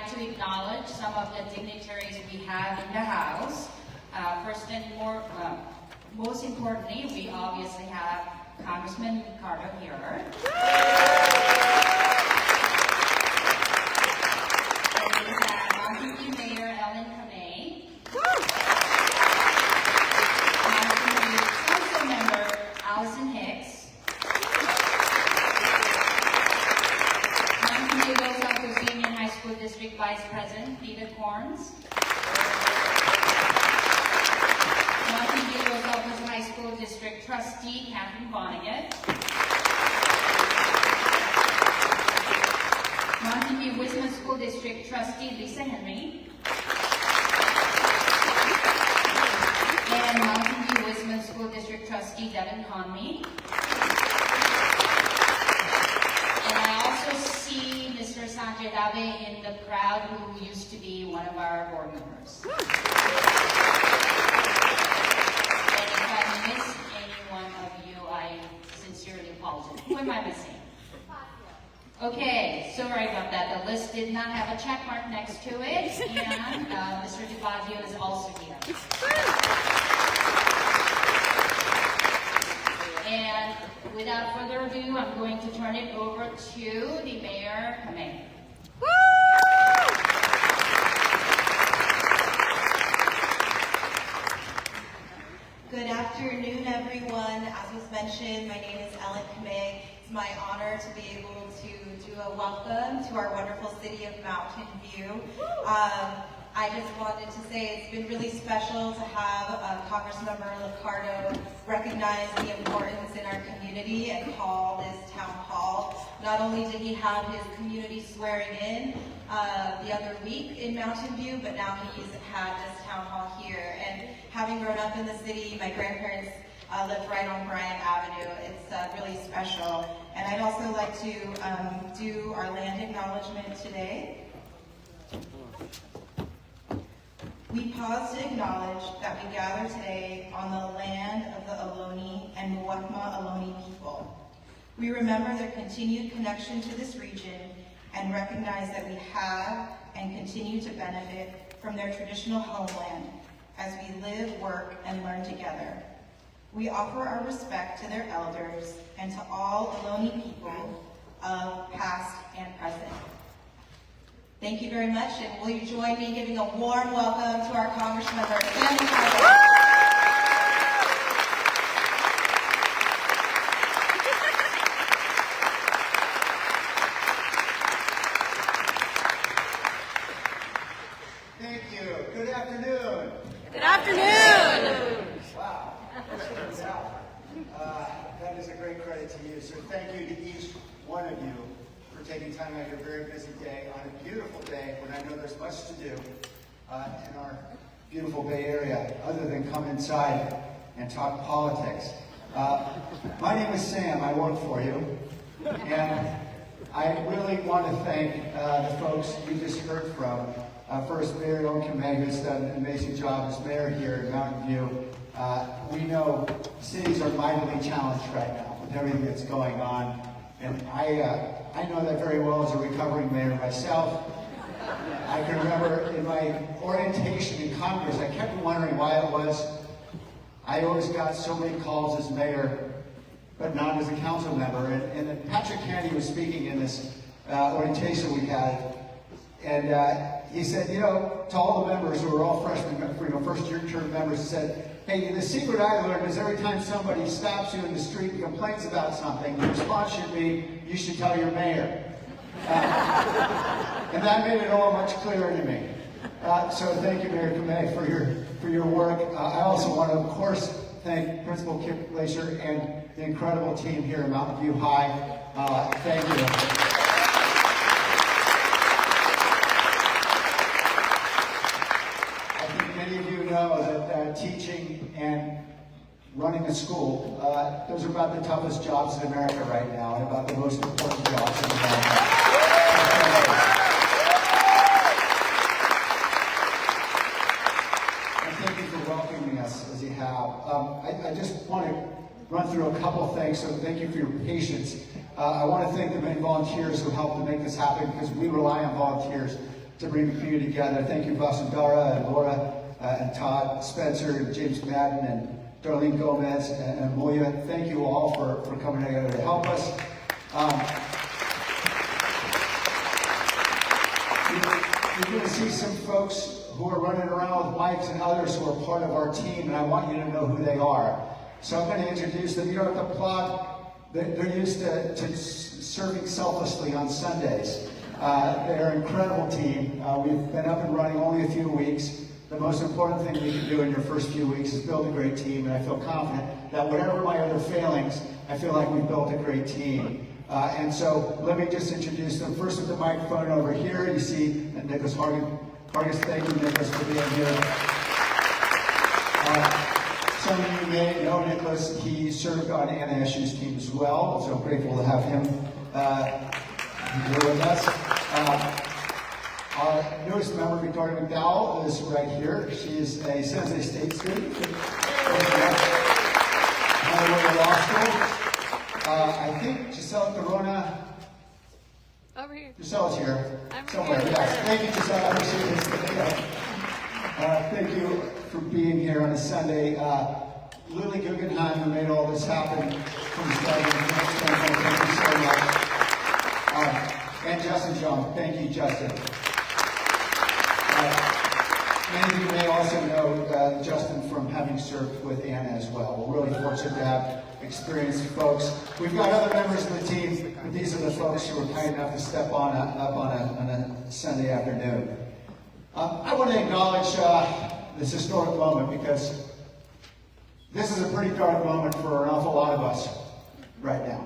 like to acknowledge some of the dignitaries we have in the House. First and most importantly, we obviously have Congressman Liccardo here. And we have Mountain View Mayor Council Member Allison Hicks, Mountain View Los Altos Union High School District Vice President Peter Corns, Mountain View Los Altos High School District Trustee Catherine Vonnegut, Mountain View Wisman School District Trustee Lisa Henry, and Mountain View Wisman School District Trustee Devin Conley. And I also see Mr. Sanjay Dave in the crowd, who used to be one of our board members. And if I miss any one of you, I sincerely apologize. Who am I missing? Okay, sorry about that. The list did not have a check mark next to it, and Mr. DeFazio is also here. And without further ado, I'm going to turn it over to the Mayor Kamei. Good afternoon, everyone. As was mentioned, my name is Ellen Kamei. It's my honor to be able to do a welcome to our wonderful city of Mountain View. I just wanted to say it's been really special to have Congressmember Liccardo recognize the importance in our community and call this town hall. Not only did he have his community swearing in the other week in Mountain View, but now he's had this town hall here. And having grown up in the city, my grandparents lived right on Bryant Avenue. It's really special. And I'd also like to do our land acknowledgement today. We pause to acknowledge that we gather today on the land of the Ohlone and Muwekma Ohlone people. We remember their continued connection to this region and recognize that we have and continue to benefit from their traditional homeland as we live, work, and learn together. We offer our respect to their elders and to all Ohlone people of past and present. Thank you very much, and will you join me in giving a warm welcome to our Congressmember, Sam Liccardo. Thank you. Good afternoon. Good afternoon. Wow. That is a great credit to you. So thank you to each one of you for taking time out of your very busy day on a beautiful day when I know there's much to do in our beautiful Bay Area other than come inside and talk politics. My name is Sam. I work for you. And I really want to thank the folks you just heard from. First, Mayor Kamei, who's done an amazing job as mayor here in Mountain View. We know cities are mightily challenged right now with everything that's going on. And I know that very well as a recovering mayor myself. I can remember in my orientation in Congress, I kept wondering why it was I always got so many calls as mayor, but not as a council member. And Patrick Kennedy was speaking in this orientation we had, and he said, you know, to all the members who were all freshmen, first-year term members, he said, hey, the secret I learned is every time somebody stops you in the street and complains about something, the response should be, you should tell your mayor. And that made it all much clearer to me. So thank you, Mayor Kamei, for your work. I also want to, of course, thank Principal Kip Glacier and the incredible team here at Mountain View High. Thank you. Many of you know that teaching and running a school, those are about the toughest jobs in America right now, and about the most important jobs in America. And thank you for welcoming us as you have. I just want to run through a couple things, so thank you for your patience. I want to thank the many volunteers who helped to make this happen, because we rely on volunteers. to bring the community together. Thank you, Vasundara and Laura and Todd, Spencer, and James Madden, and Darlene Gomez, and Moya. Thank you all for coming together to help us. You're going to see some folks who are running around with mics and others who are part of our team, and I want you to know who they are. So I'm going to introduce them. You don't have to applaud. They're used to serving selflessly on Sundays. They're an incredible team. We've been up and running only a few weeks. The most important thing we can do in your first few weeks is build a great team, and I feel confident that whatever my other failings, I feel like we've built a great team. And so let me just introduce them. First with the microphone over here, you see Nicholas Hargis. Thank you, Nicholas, for being here. Some of you may know Nicholas. He served on Anna Eshu's team as well, so grateful to have him here with us. Our newest member, Victoria McDowell, is right here. She is a San Jose State student. Law School. I think Giselle Corona. Over here. Giselle's here. I'm somewhere. here. Yes. Thank you, Giselle. I appreciate it. Thank you for being here on a Sunday. Lily Guggenheim, who made all this happen from starting. Thank you so much. And Justin Jung. Thank you, Justin. Many of you may also know Justin from having served with Anna as well. We're really fortunate to have experienced folks. We've got other members of the team, but these are the folks who were kind enough to step up on a Sunday afternoon. I want to acknowledge this historic moment because this is a pretty dark moment for an awful lot of us right now.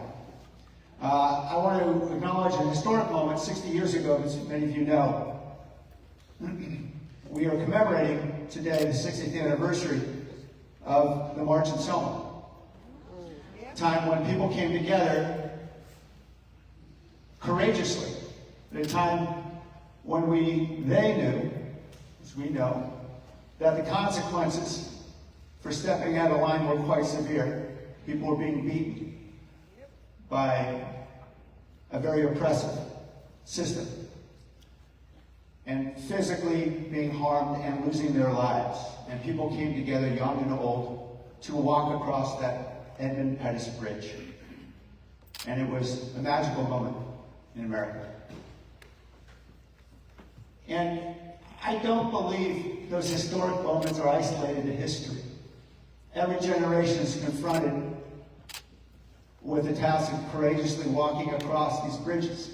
I want to acknowledge a historic moment 60 years ago, as many of you know. We are commemorating today the 60th anniversary of the March in Selma. A time when people came together courageously. At a time when they knew, as we know, that the consequences for stepping out of line were quite severe. People were being beaten by a very oppressive system, and physically being harmed and losing their lives. And people came together, young and old, to walk across that Edmund Pettus Bridge. And it was a magical moment in America. And I don't believe those historic moments are isolated to history. Every generation is confronted with the task of courageously walking across these bridges.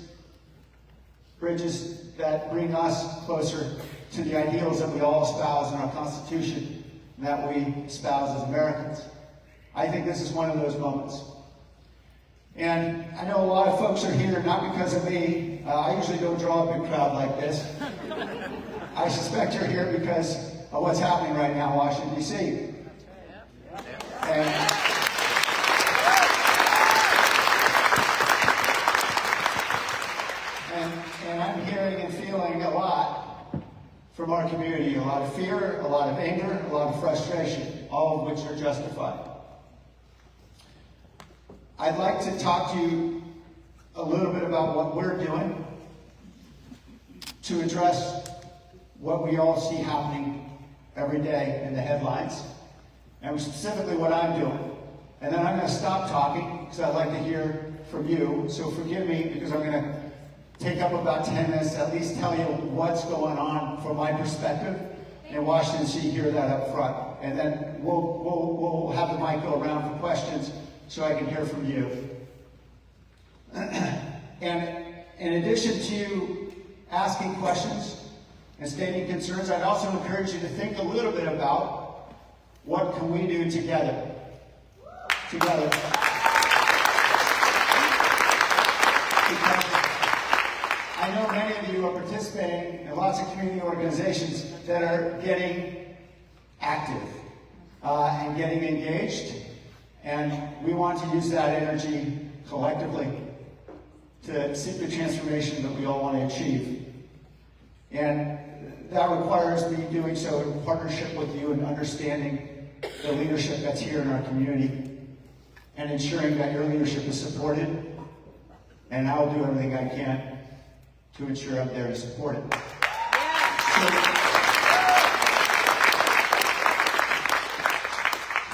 Bridges that bring us closer to the ideals that we all espouse in our Constitution, and that we espouse as Americans. I think this is one of those moments. And I know a lot of folks are here not because of me. I usually don't draw a big crowd like this. I suspect you're here because of what's happening right now in Washington, D.C. And I'm hearing and feeling a lot from our community. A lot of fear, a lot of anger, a lot of frustration, all of which are justified. I'd like to talk to you a little bit about what we're doing to address what we all see happening every day in the headlines, and specifically what I'm doing. And then I'm going to stop talking because I'd like to hear from you. So forgive me because I'm going to take up about 10 minutes to at least tell you what's going on from my perspective in Washington, so you hear that up front. And then we'll have the mic go around for questions so I can hear from you. And in addition to asking questions and stating concerns, I'd also encourage you to think a little bit about what can we do together. Because I know many of you are participating in lots of community organizations that are getting active and getting engaged, and we want to use that energy collectively to seek the transformation that we all want to achieve. And that requires me doing so in partnership with you and understanding the leadership that's here in our community and ensuring that your leadership is supported, and I'll do everything I can to ensure I'm there to support it.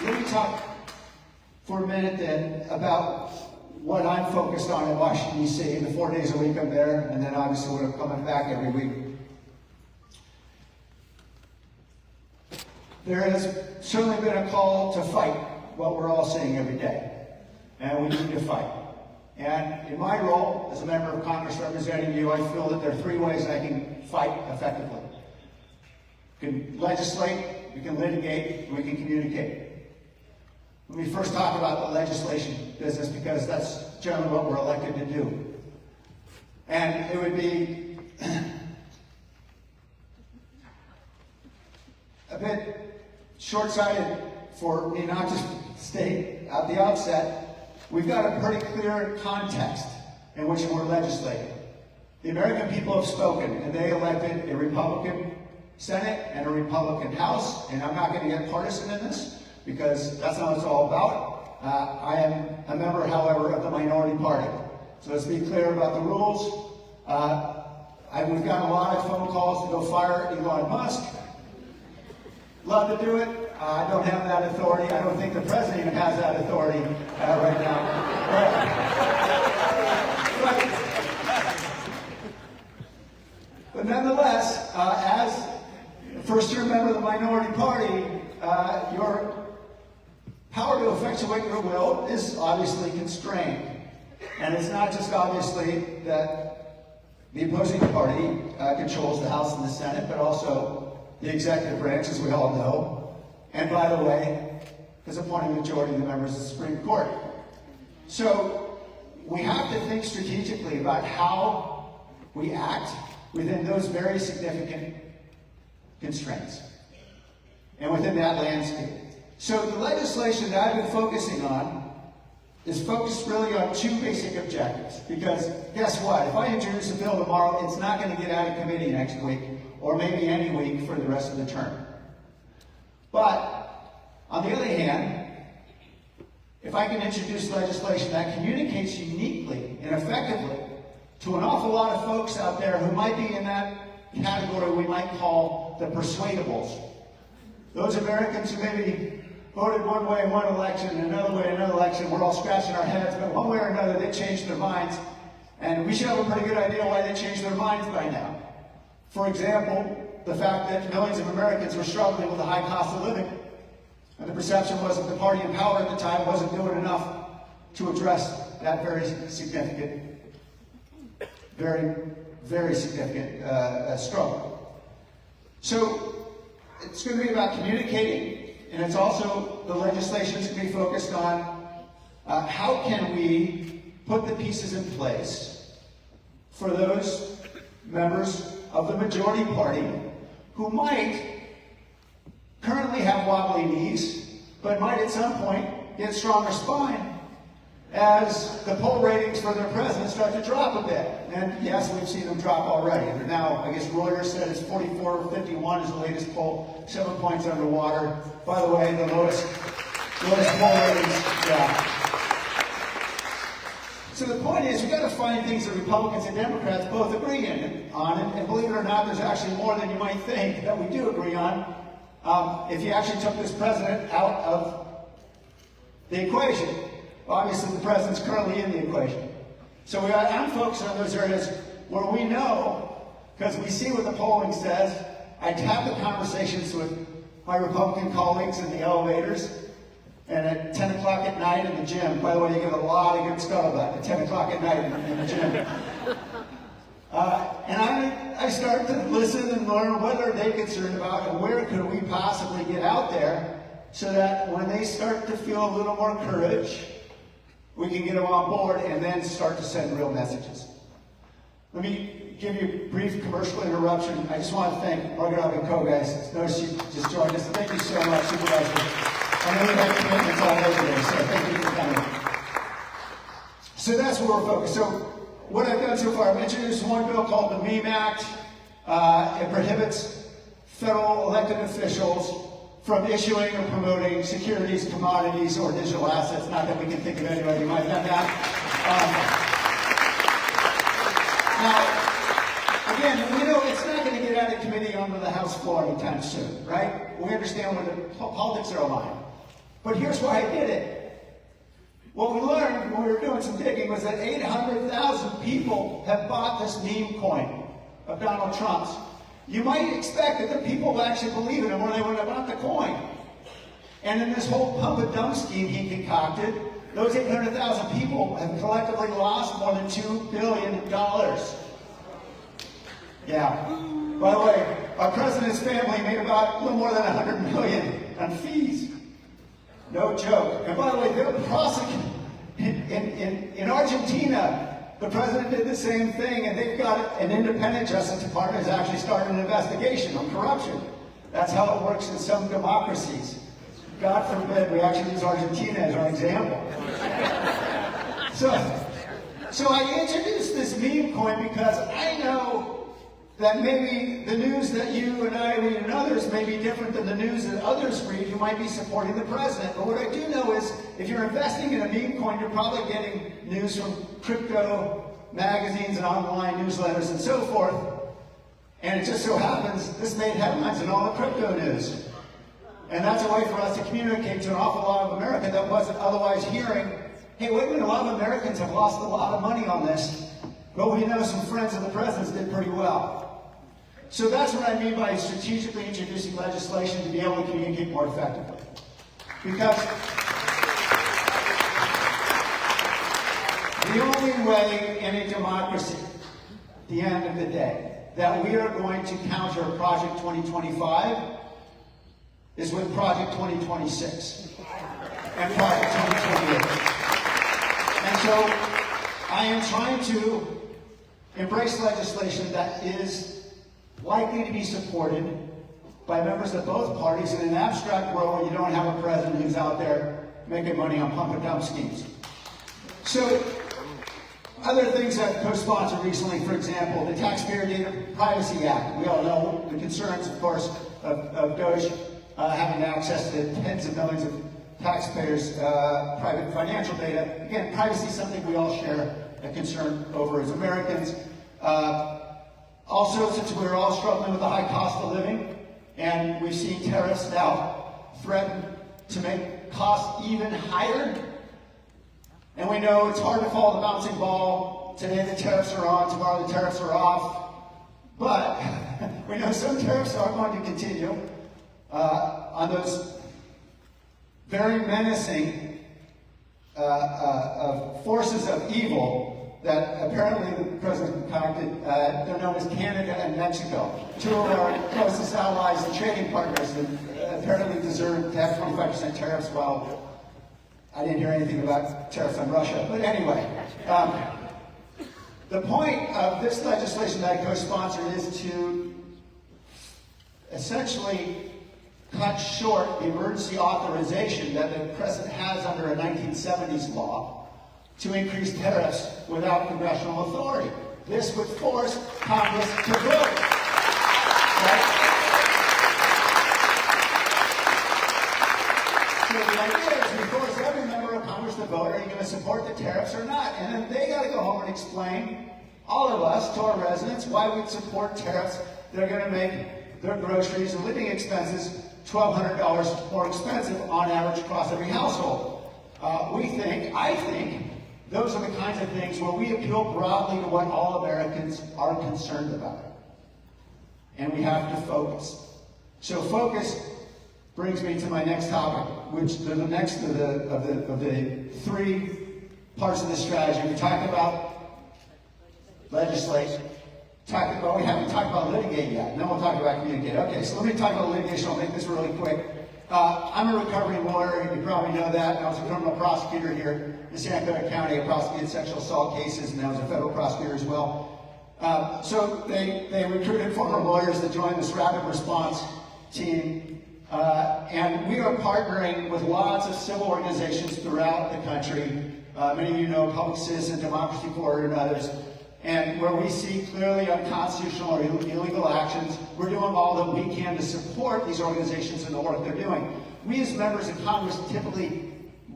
Let me talk for a minute then about what I'm focused on in Washington, D.C. The 4 days a week I'm there, and then obviously we're coming back every week. There has certainly been a call to fight what we're all seeing every day, and we need to fight. And in my role as a member of Congress representing you, I feel that there are 3 ways I can fight effectively. We can legislate, we can litigate, and we can communicate. Let me first talk about the legislation business, because that's generally what we're elected to do. And it would be a bit short-sighted for me not to state at the outset, we've got a pretty clear context in which we're legislating. The American people have spoken, and they elected a Republican Senate and a Republican House, and I'm not going to get partisan in this, because that's not what it's all about. I am a member, however, of the minority party. So let's be clear about the rules. We've gotten a lot of phone calls to go fire Elon Musk. Love to do it. I don't have that authority. I don't think the president even has that authority right now. But nonetheless, as first-year member of the minority party, your power to effectuate your will is obviously constrained. And it's not just obviously that the opposing party controls the House and the Senate, but also the executive branch, as we all know. And by the way, has appointed a majority of the members of the Supreme Court. So we have to think strategically about how we act within those very significant constraints and within that landscape. So the legislation that I've been focusing on is focused really on 2 basic objectives. Because guess what? If I introduce a bill tomorrow, it's not going to get out of committee next week, or maybe any week for the rest of the term. But on the other hand, if I can introduce legislation that communicates uniquely and effectively to an awful lot of folks out there who might be in that category we might call the persuadables, those Americans who maybe voted one way in one election and another way in another election, we're all scratching our heads, but one way or another they changed their minds, and we should have a pretty good idea why they changed their minds by now. For example, the fact that millions of Americans were struggling with the high cost of living, and the perception was that the party in power at the time wasn't doing enough to address that very significant struggle. So it's going to be about communicating, and it's also, the legislation is going to be focused on how can we put the pieces in place for those members of the majority party who might currently have wobbly knees, but might at some point get stronger spine as the poll ratings for their president start to drop a bit. And yes, we've seen them drop already. They're now, I guess Reuters said it's 44-51 is the latest poll, 7 points underwater. By the way, the lowest poll ratings, yeah. So the point is, we've got to find things that Republicans and Democrats both agree on, and believe it or not, there's actually more than you might think that we do agree on. If you actually took this president out of the equation. Obviously, the president's currently in the equation. So I'm focusing on those areas where we know, because we see what the polling says. I have the conversations with my Republican colleagues in the elevators, and at 10 o'clock at night in the gym. By the way, you get a lot of good scuttlebutt at 10 o'clock at night in the gym. And I start to listen and learn what are they concerned about and where could we possibly get out there so that when they start to feel a little more courage, we can get them on board and then start to send real messages. Let me give you a brief commercial interruption. I just want to thank Margaret and Co. guys. Notice you just joined us. Thank you so much, Supervisor. I know we have commitments all over there, so thank you for coming. So that's where we're focused. So what I've done so far, I've introduced one bill called the MEME Act. It prohibits federal elected officials from issuing or promoting securities, commodities, or digital assets. Not that we can think of anybody who might have done that. Now, again, we know it's not going to get out of committee onto the House floor anytime soon, right? We understand where the politics are aligned. But here's why I did it. What we learned when we were doing some digging was that 800,000 people have bought this meme coin of Donald Trump's. You might expect that the people will actually believe in him or they would have bought the coin. And in this whole pump and dump scheme he concocted, those 800,000 people have collectively lost more than $2 billion. Yeah. By the way, our president's family made about a little more than $100 million on fees. No joke. And by the way, they're prosecuting. In Argentina, the president did the same thing, and they've got an independent Justice Department has actually started an investigation on corruption. That's how it works in some democracies. God forbid we actually use Argentina as our example. So I introduced this meme coin because I know that maybe the news that you and I read and others may be different than the news that others read who might be supporting the president. But what I do know is if you're investing in a meme coin, you're probably getting news from crypto magazines and online newsletters and so forth. And it just so happens this made headlines in all the crypto news. And that's a way for us to communicate to an awful lot of America that wasn't otherwise hearing, hey, wait a minute, a lot of Americans have lost a lot of money on this. But we know some friends of the president's did pretty well. So that's what I mean by strategically introducing legislation to be able to communicate more effectively. Because the only way in a democracy, at the end of the day, that we are going to counter Project 2025 is with Project 2026 and Project 2028. And so I am trying to embrace legislation that is likely to be supported by members of both parties in an abstract world where you don't have a president who's out there making money on pump and dump schemes. So, other things I've co-sponsored recently, for example, the Taxpayer Data Privacy Act. We all know the concerns, of course, of DOJ having access to tens of millions of taxpayers' private financial data. Again, privacy is something we all share a concern over as Americans. Also, since we're all struggling with the high cost of living, and we've seen tariffs now threaten to make costs even higher, and we know it's hard to follow the bouncing ball. Today the tariffs are on, tomorrow the tariffs are off. But we know some tariffs are going to continue on those very menacing forces of evil that apparently the president concocted. They're known as Canada and Mexico, two of our closest allies and trading partners that apparently deserve to have 25% tariffs, while I didn't hear anything about tariffs on Russia. But anyway, the point of this legislation that I co-sponsored is to essentially cut short the emergency authorization that the president has under a 1970s law to increase tariffs without congressional authority. This would force Congress to vote. Right? So the idea is we force every member of Congress to vote, are you going to support the tariffs or not? And then they got to go home and explain, all of us, to our residents, why we'd support tariffs that are going to make their groceries and living expenses $1,200 more expensive on average across every household. I think, those are the kinds of things where we appeal broadly to what all Americans are concerned about. And we have to focus. So focus brings me to my next topic, which is the next of the three parts of the strategy. We talked about legislation. We haven't talked about litigate yet. Then we'll talk about communicate. Okay, so let me talk about litigation. I'll make this really quick. I'm a recovering lawyer. You probably know that. I was a criminal prosecutor here in Santa Clara County. I prosecuted sexual assault cases, and I was a federal prosecutor as well. So they recruited former lawyers to join this rapid response team. And we are partnering with lots of civil organizations throughout the country. Many of you know Public Citizen, Democracy Forward, and others. And where we see clearly unconstitutional or illegal actions, we're doing all that we can to support these organizations in the work they're doing. We as members of Congress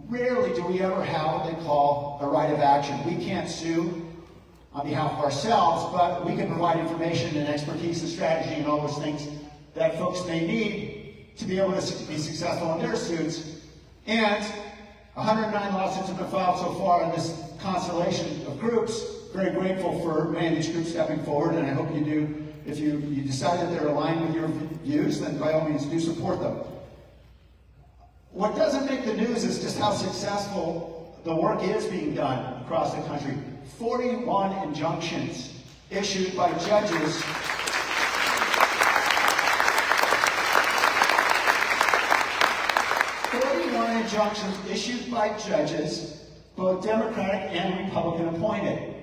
rarely do we ever have what they call a right of action. We can't sue on behalf of ourselves, but we can provide information and expertise and strategy and all those things that folks may need to be able to be successful in their suits. And 109 lawsuits have been filed so far in this constellation of groups. Very grateful for many of these groups stepping forward, and I hope you do. If you decide that they're aligned with your views, then by all means do support them. What doesn't make the news is just how successful the work is being done across the country. 41 injunctions issued by judges. 41 injunctions issued by judges, both Democratic and Republican appointed.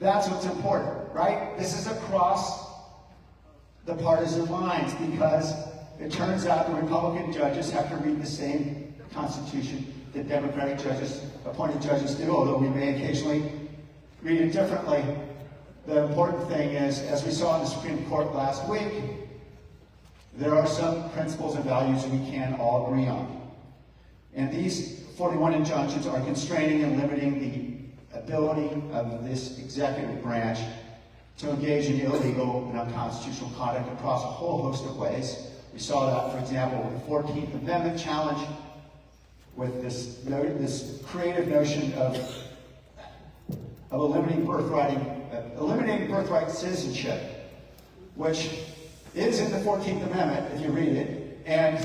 That's what's important, right? This is across the partisan lines, because it turns out the Republican judges have to read the same Constitution that Democratic judges, appointed judges do, although we may occasionally read it differently. The important thing is, as we saw in the Supreme Court last week, there are some principles and values we can all agree on. And these 41 injunctions are constraining and limiting the ability of this executive branch to engage in illegal and unconstitutional conduct across a whole host of ways. We saw that, for example, with the 14th Amendment challenge, with this creative notion of eliminating birthright citizenship, which is in the 14th Amendment, if you read it, and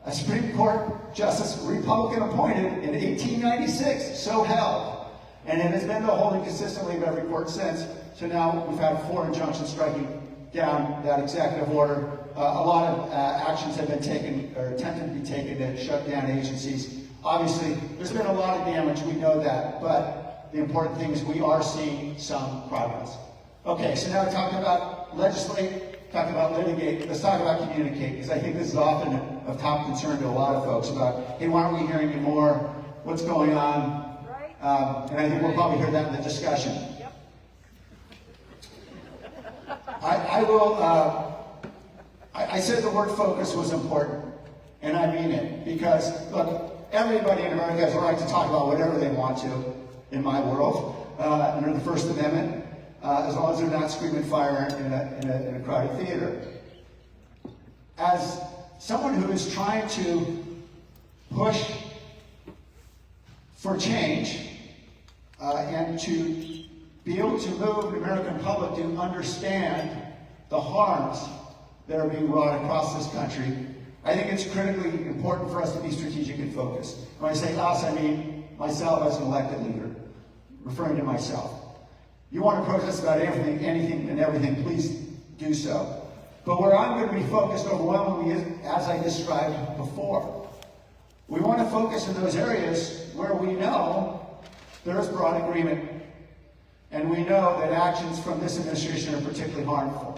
a Supreme Court Justice, Republican appointed in 1896, so held. And it has been the holding consistently of every court since. So now we've had 4 injunctions striking down that executive order. A lot of actions have been taken, or attempted to be taken, to shut down agencies. Obviously, there's been a lot of damage, we know that, but the important thing is we are seeing some progress. Okay, so now we're talking about legislate, talking about litigate, let's talk about communicate, because I think this is often of top concern to a lot of folks about, hey, why aren't we hearing you more? What's going on? Right. And I think we'll probably hear that in the discussion. Yep. I said the word focus was important, and I mean it, because, look, everybody in America has a right to talk about whatever they want to, in my world, under the First Amendment, as long as they're not screaming fire in a crowded theater. As someone who is trying to push for change and to be able to move the American public to understand the harms that are being wrought across this country, I think it's critically important for us to be strategic and focused. When I say us, I mean myself as an elected leader, referring to myself. You want to protest about anything and everything, please do so. But where I'm going to be focused overwhelmingly is, as I described before, we want to focus in those areas where we know there is broad agreement, and we know that actions from this administration are particularly harmful.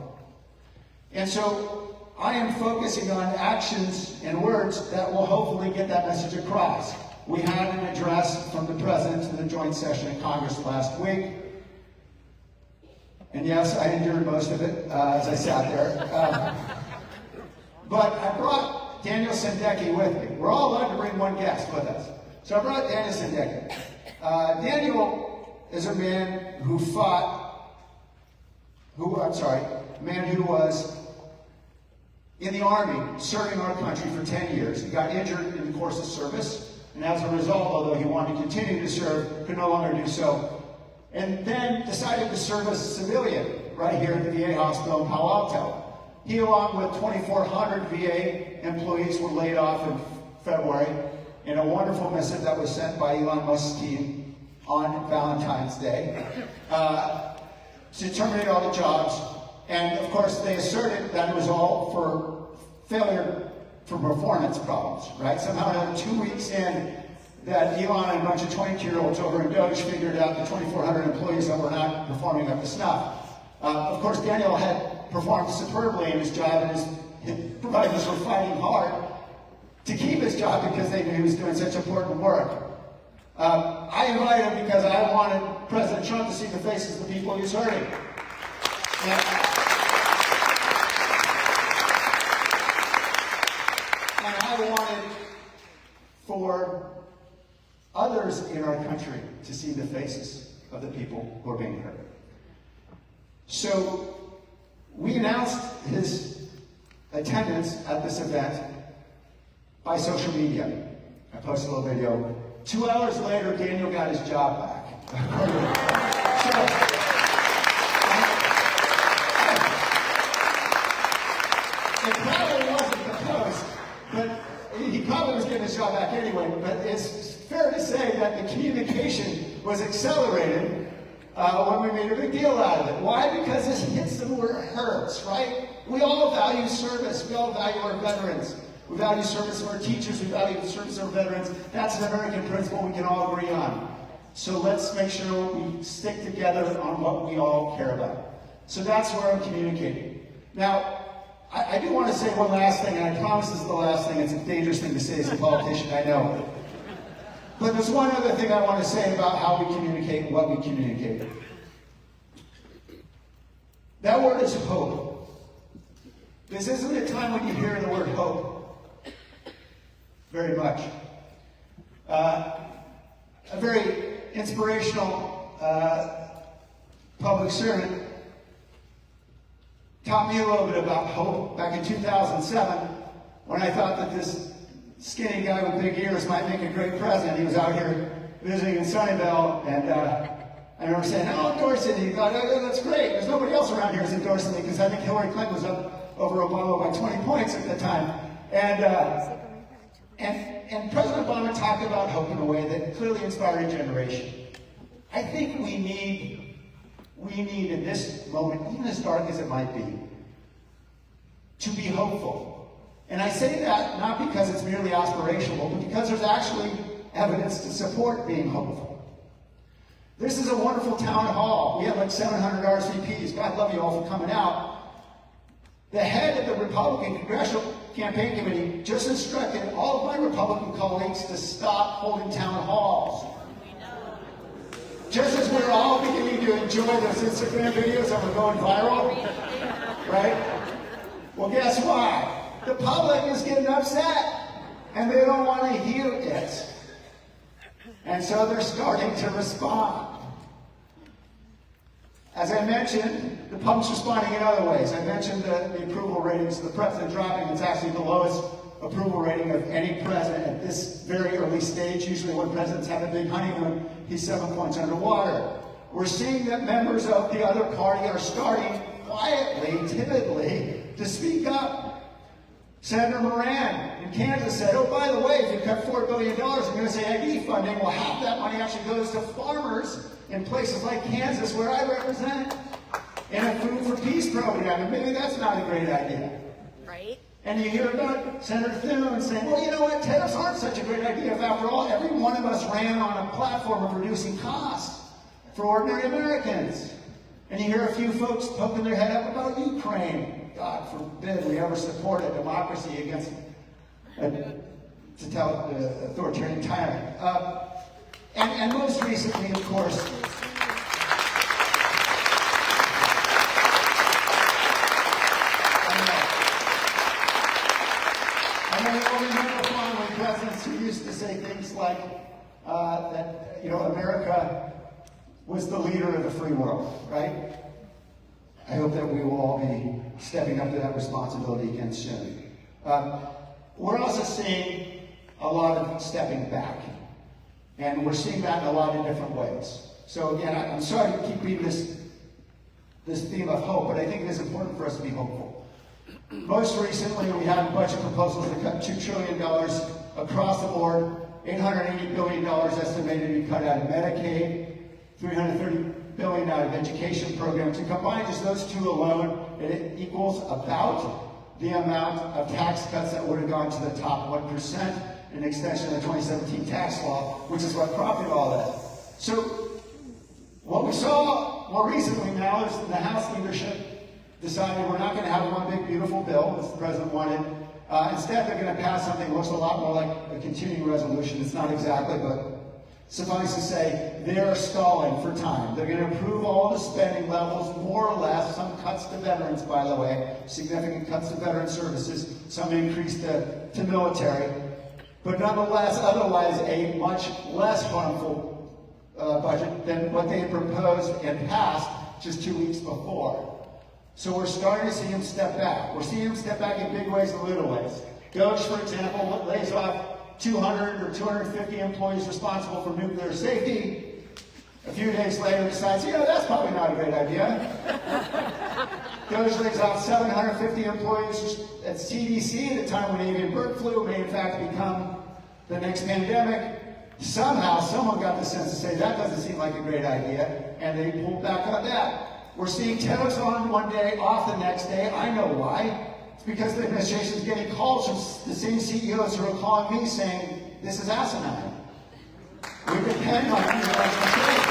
And so I am focusing on actions and words that will hopefully get that message across. We had an address from the President to the joint session in Congress last week. And yes, I endured most of it as I sat there. But I brought Daniel Sendeki with me. We're all allowed to bring one guest with us. So I brought Daniel Sendeki. Daniel is a man who was in the Army, serving our country for 10 years. He got injured in the course of service, and as a result, although he wanted to continue to serve, could no longer do so. And then decided to serve as a civilian right here at the VA hospital in Palo Alto. He, along with 2,400 VA employees, were laid off in February in a wonderful missive that was sent by Elon Musk's team on Valentine's Day to terminate all the jobs. And of course, they asserted that it was all for failure for performance problems, right? Somehow 2 weeks in, that Elon and a bunch of 22-year-olds over in Doge figured out the 2,400 employees that were not performing up to snuff. Of course, Daniel had performed superbly in his job, and his providers were fighting hard to keep his job because they knew he was doing such important work. I invited him because I wanted President Trump to see the faces of the people he's hurting. And I wanted for others in our country to see the faces of the people who are being hurt. So we announced his attendance at this event by social media. I posted a little video. 2 hours later, Daniel got his job back. It probably wasn't the post, but he probably was getting his job back anyway. But it's fair to say that the communication was accelerated when we made a big deal out of it. Why? Because this hits them where it hurts, right? We all value service. We all value our veterans. We value service of our teachers. We value the service of our veterans. That's an American principle we can all agree on. So let's make sure we stick together on what we all care about. So that's where I'm communicating. Now, I do want to say one last thing, and I promise this is the last thing. It's a dangerous thing to say as a politician, I know. But there's one other thing I want to say about how we communicate and what we communicate. That word is hope. This isn't a time when you hear the word hope very much. A very inspirational public servant taught me a little bit about hope back in 2007 when I thought that this skinny guy with big ears might make a great president. He was out here visiting in Sunnyvale, and I remember saying, "I'll endorse it." And he thought, "Oh, that's great. There's nobody else around here who's endorsing me," because I think Hillary Clinton was up over Obama by 20 points at the time. And President Obama talked about hope in a way that clearly inspired a generation. I think we need in this moment, even as dark as it might be, to be hopeful. And I say that not because it's merely aspirational, but because there's actually evidence to support being hopeful. This is a wonderful town hall. We have like 700 RSVPs. God love you all for coming out. The head of the Republican Congressional Campaign Committee just instructed all of my Republican colleagues to stop holding town halls. Just as we're all beginning to enjoy those Instagram videos that were going viral, right? Well, guess what? The public is getting upset, and they don't want to hear it. And so they're starting to respond. As I mentioned, the public's responding in other ways. I mentioned the approval ratings of the president dropping. It's actually the lowest approval rating of any president at this very early stage. Usually when presidents have a big honeymoon, he's 7 points underwater. We're seeing that members of the other party are starting quietly, timidly, to speak up. Senator Moran in Kansas said, "Oh, by the way, if you cut $4 billion in USAID funding, well, half that money actually goes to farmers in places like Kansas, where I represent, in a Food for Peace program." And maybe that's not a great idea. Right? And you hear about Senator Thune saying, "Well, you know what, tariffs aren't such a great idea. If after all, every one of us ran on a platform of reducing costs for ordinary Americans." And you hear a few folks poking their head up about Ukraine. God forbid we ever support a democracy against an authoritarian tyrant. And most recently, of course, I remember fondly presidents who used to say things like that, America was the leader of the free world, right? I hope that we will all be stepping up to that responsibility again soon. We're also seeing a lot of stepping back. And we're seeing that in a lot of different ways. So again, I'm sorry to keep beating this theme of hope, but I think it is important for us to be hopeful. Most recently, we had a budget proposals that cut $2 trillion across the board, $880 billion estimated to be cut out of Medicaid, $330 billion out of education programs. To combine just those two alone, it equals about the amount of tax cuts that would have gone to the top 1%, an extension of the 2017 tax law, which is what prompted all that. So what we saw more recently now is the House leadership decided we're not going to have one big beautiful bill, as the president wanted. Instead, they're going to pass something that looks a lot more like a continuing resolution. It's not exactly, but suffice to say, they're stalling for time. They're going to approve all the spending levels, more or less. Some cuts to veterans, by the way, significant cuts to veteran services, some increase to military. But nonetheless, otherwise, a much less harmful budget than what they had proposed and passed just 2 weeks before. So we're starting to see him step back. We're seeing him step back in big ways and little ways. Doge, for example, lays off 200 or 250 employees responsible for nuclear safety. A few days later decides, that's probably not a great idea. Doge lays off 750 employees at CDC at a time when avian bird flu may in fact become the next pandemic. Somehow someone got the sense to say that doesn't seem like a great idea, and they pulled back on that. We're seeing tariffs on one day, off the next day. I know why. It's because the administration is getting calls from the same CEOs who are calling me saying, this is asinine. We depend on international trade.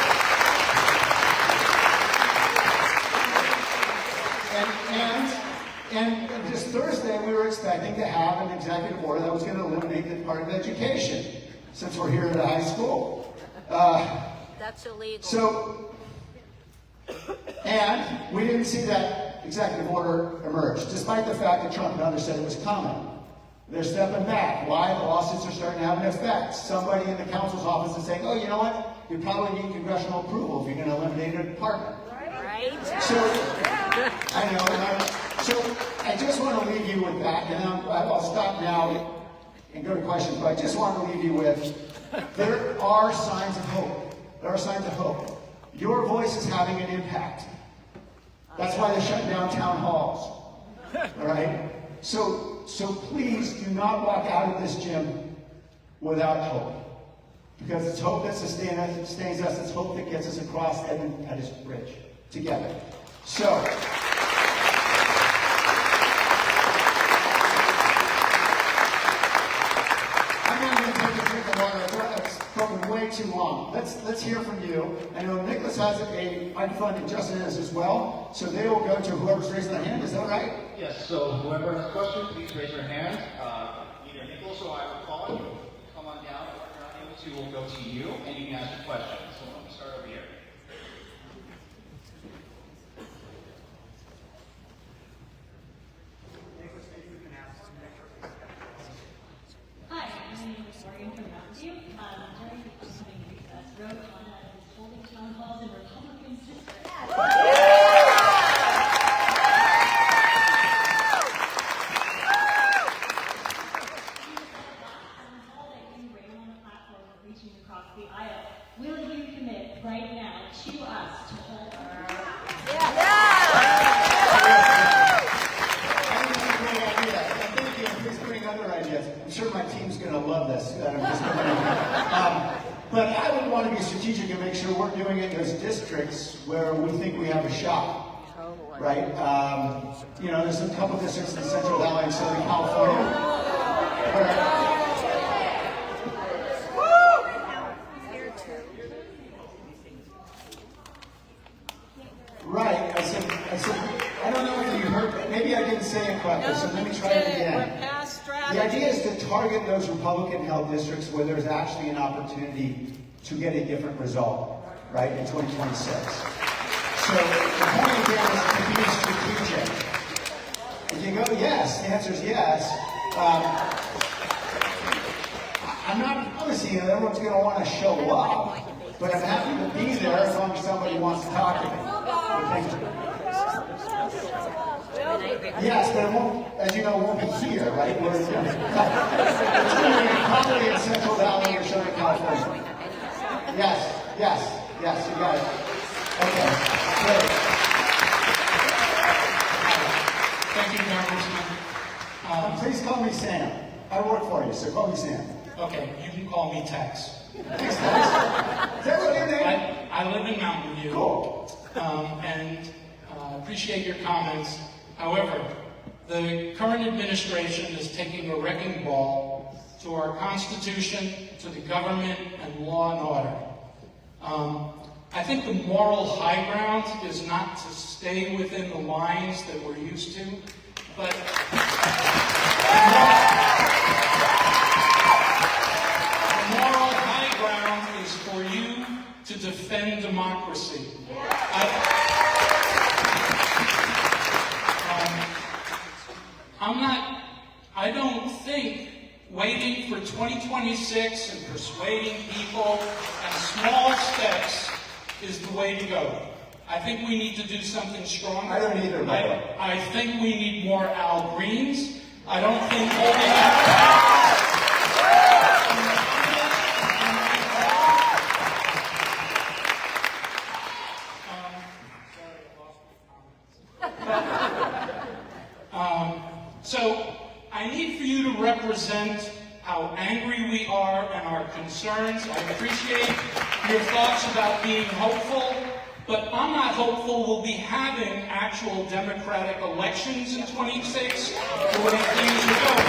And this Thursday, we were expecting to have an executive order that was going to eliminate the part of education, since we're here at a high school. That's illegal. So, and we didn't see that executive order emerge, despite the fact that Trump and others said it was coming. They're stepping back. Why? The lawsuits are starting to have an effect. Somebody in the council's office is saying, you know what? You probably need congressional approval if you're going to eliminate a department. Right? So, I know. So, I just want to leave you with that, and I'll stop now and go to questions, but I just want to leave you with, there are signs of hope. There are signs of hope. Your voice is having an impact. That's why they're shutting down town halls. All right? So please do not walk out of this gym without hope. Because it's hope that sustains us. It's hope that gets us across Edmund Pettus Bridge together. So, I'm not going to take a drink of water. I've spoken way too long. Let's hear from you. I know Nicholas has a microphone and Justin has as well. So they will go to whoever's raising their hand. Is that right? Yes, so whoever has a question, please raise your hand. Either Nicholas or I will call you. Come on down. If you're not able to, we'll go to you, and you can ask your question. So let me start over here. Hi, my name is Morgan from Mountain View. During the upcoming recess, Rhode Island is holding town halls in Republican districts. Across the aisle. Will you commit right now to us to hold our I think it's a great idea. And thank you. Please bring other ideas. I'm sure my team's going to love this. But I would want to be strategic and make sure we're doing it in those districts where we think we have a shot. Right? There's a couple districts in Central Valley and Southern California where right. I said, I don't know if you heard, but maybe I didn't say it correctly, so let me try it again. The idea is to target those Republican-held districts where there's actually an opportunity to get a different result, right, in 2026. So the point again is to be strategic. If you go yes, the answer is yes. I'm not promising you that everyone's going to want to show up, but I'm happy to be there as long as somebody wants to talk to me. Yes, but it won't, as you know, it won't be here, right? It's going to be probably in Central Valley or Southern California. Yes, you got it. Okay, great. Thank you, Congressman. Please call me Sam. I work for you, so call me Sam. Okay, you can call me Tex. Thanks, guys. Is that what your name? I live in Mountain View. Cool. And appreciate your comments. However, the current administration is taking a wrecking ball to our Constitution, to the government, and law and order. I think the moral high ground is not to stay within the lines that we're used to, but the moral high ground is for you to defend democracy. I don't think waiting for 2026 and persuading people and small steps is the way to go. I think we need to do something stronger. I don't either, Michael. I think we need more Al Greens. I don't think holding out. So I need for you to represent how angry we are and our concerns. I appreciate your thoughts about being hopeful, but I'm not hopeful we'll be having actual democratic elections in 26 the way things are going.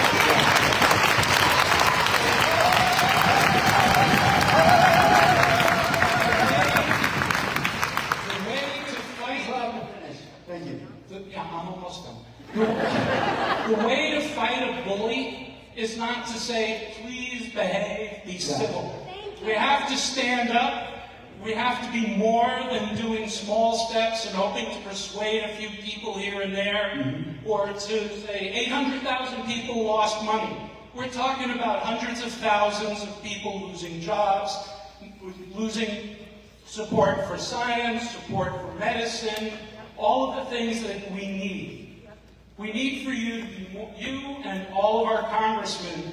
The way to fight... Thank you. Yeah, I'm almost done. The way to fight a bully is not to say, please behave, be civil. We have to stand up. We have to be more than doing small steps and hoping to persuade a few people here and there, or to say 800,000 people lost money. We're talking about hundreds of thousands of people losing jobs, losing support for science, support for medicine, all of the things that we need. We need for you to be you and all of our congressmen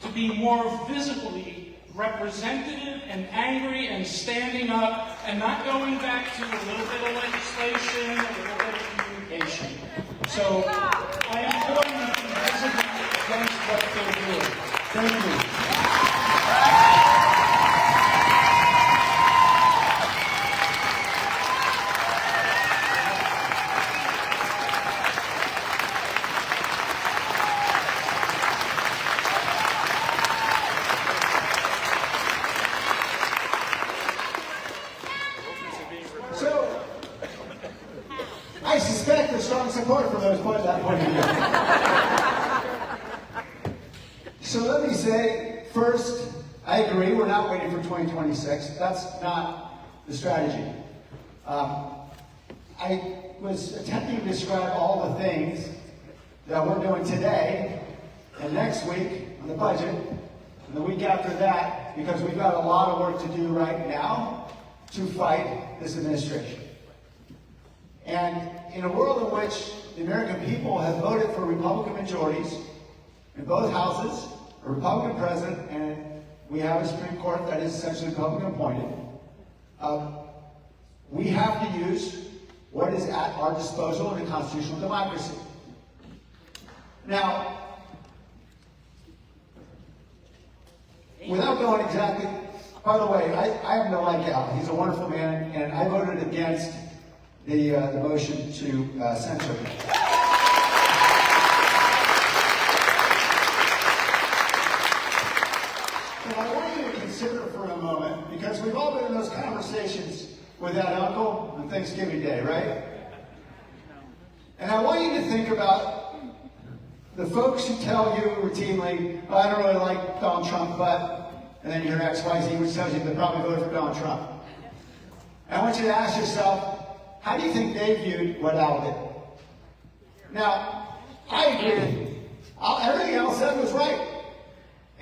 to be more visibly representative and angry and standing up and not going back to a little bit of legislation, a little bit of communication. So I implore you to be visible against what they're doing. Thank you. So, I suspect there's strong support for that point of view. So let me say, first, I agree, we're not waiting for 2026. That's not the strategy. I was attempting to describe all the things that we're doing today and next week on the budget and the week after that, because we've got a lot of work to do right now to fight this administration. And in a world in which the American people have voted for Republican majorities in both houses, a Republican president, and we have a Supreme Court that is essentially Republican appointed, we have to use what is at our disposal in a constitutional democracy. Now, without going exactly, by the way, I have no like Al. He's a wonderful man, and I voted against the motion to censure him. And I want you to consider for a moment, because we've all been in those conversations with that uncle on Thanksgiving Day, right? And I want you to think about the folks who tell you routinely, oh, I don't really like Donald Trump, but, and then you hear XYZ, which tells you they probably voted for Donald Trump. And I want you to ask yourself, how do you think they viewed what Al did? Now, I agree. Everything Al said was right.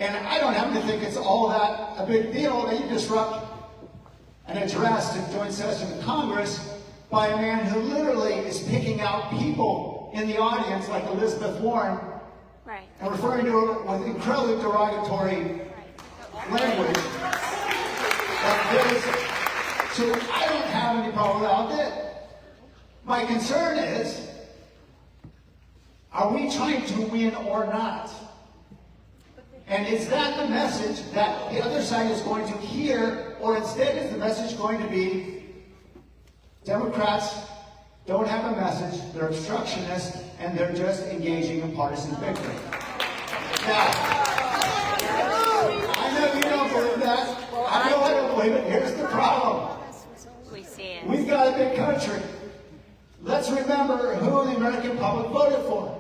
And I don't happen to think it's all that a big deal that you disrupt an address to joint session of Congress by a man who literally is picking out people in the audience like Elizabeth Warren and referring to her with incredibly derogatory language. So I don't have any problem with Al did. My concern is, are we trying to win or not? And is that the message that the other side is going to hear, or instead is the message going to be, Democrats don't have a message, they're obstructionists, and they're just engaging in partisan victory. Now, I know you don't believe that. I know I don't believe it. Here's the problem. We see it. We've got a big country. Let's remember who the American public voted for.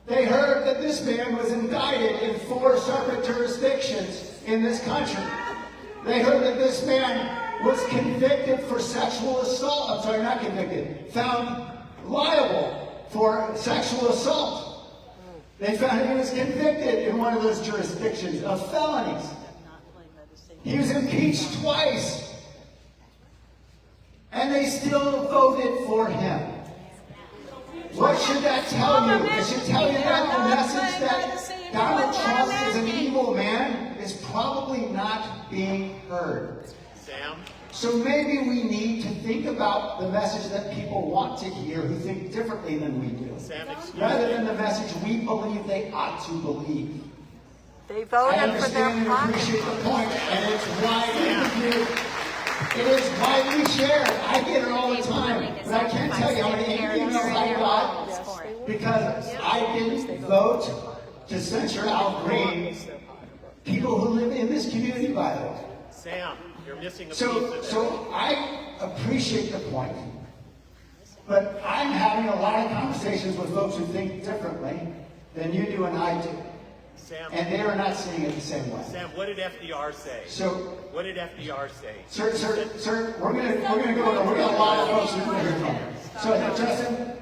They heard that this man was indicted in 4 separate jurisdictions in this country. They heard that this man was convicted for sexual assault. I'm sorry, not convicted. Found liable for sexual assault. They found he was convicted in one of those jurisdictions of felonies. He was impeached twice. And they still voted for him. What should that tell you? It should tell you that the message that Donald Trump is an evil man is probably not being heard. Sam? So maybe we need to think about the message that people want to hear who think differently than we do. Sam, rather than the message we believe they ought to believe. They voted I for their understand and promise. appreciate the point, and it's widely it is widely shared. I get it all the time, but I can't tell you how many emails I got because I didn't vote to censor Al Green. People who live in this community, by the way. Sam, you're missing a piece of it. So I appreciate the point, but I'm having a lot of conversations with folks who think differently than you do and I do. Sam, And they are not seeing it the same way. Sam, what did FDR say? So, What did FDR say? sir, we're gonna go. We got a lot of folks who are here from. So, Justin.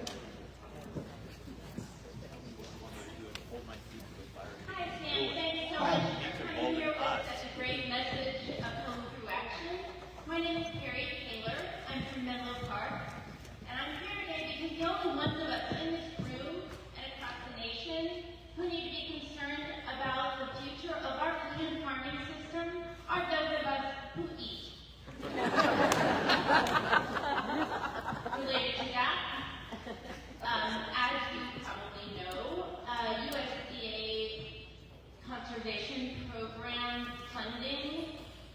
Hi, Sam. Thanks so much for coming here with such a great message of home through action. My name is Carrie Taylor. I'm from Menlo Park. And I'm here today because the only ones of us in this room and across the nation who need to be concerned about the future of our food and farming system are those of us who eat. Related to that, as you probably know, USDA conservation program funding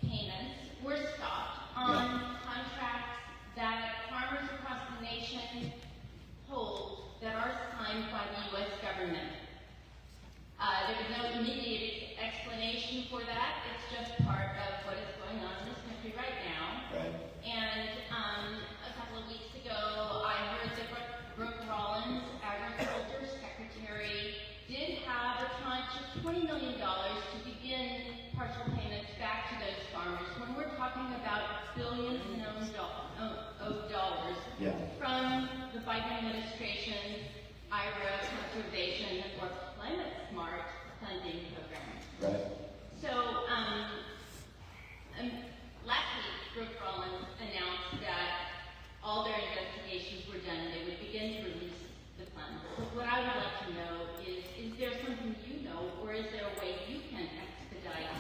payments were stopped on contracts that farmers across the nation hold that are signed by the U.S. government. There was no immediate explanation for that. It's just part of what is going on in this country right now. Right. And a couple of weeks ago, I heard that Brooke Rollins, Agriculture Secretary, did have a tranche of $20 million to begin partial payments back to those farmers. When we're talking about billions of dollars from the Biden administration's IRA conservation or climate smart funding program. Right. So, last week, Brooke Rollins announced that all their investigations were done and they would begin to release the funds. So what I would like to know is there something you know, or is there a way you can expedite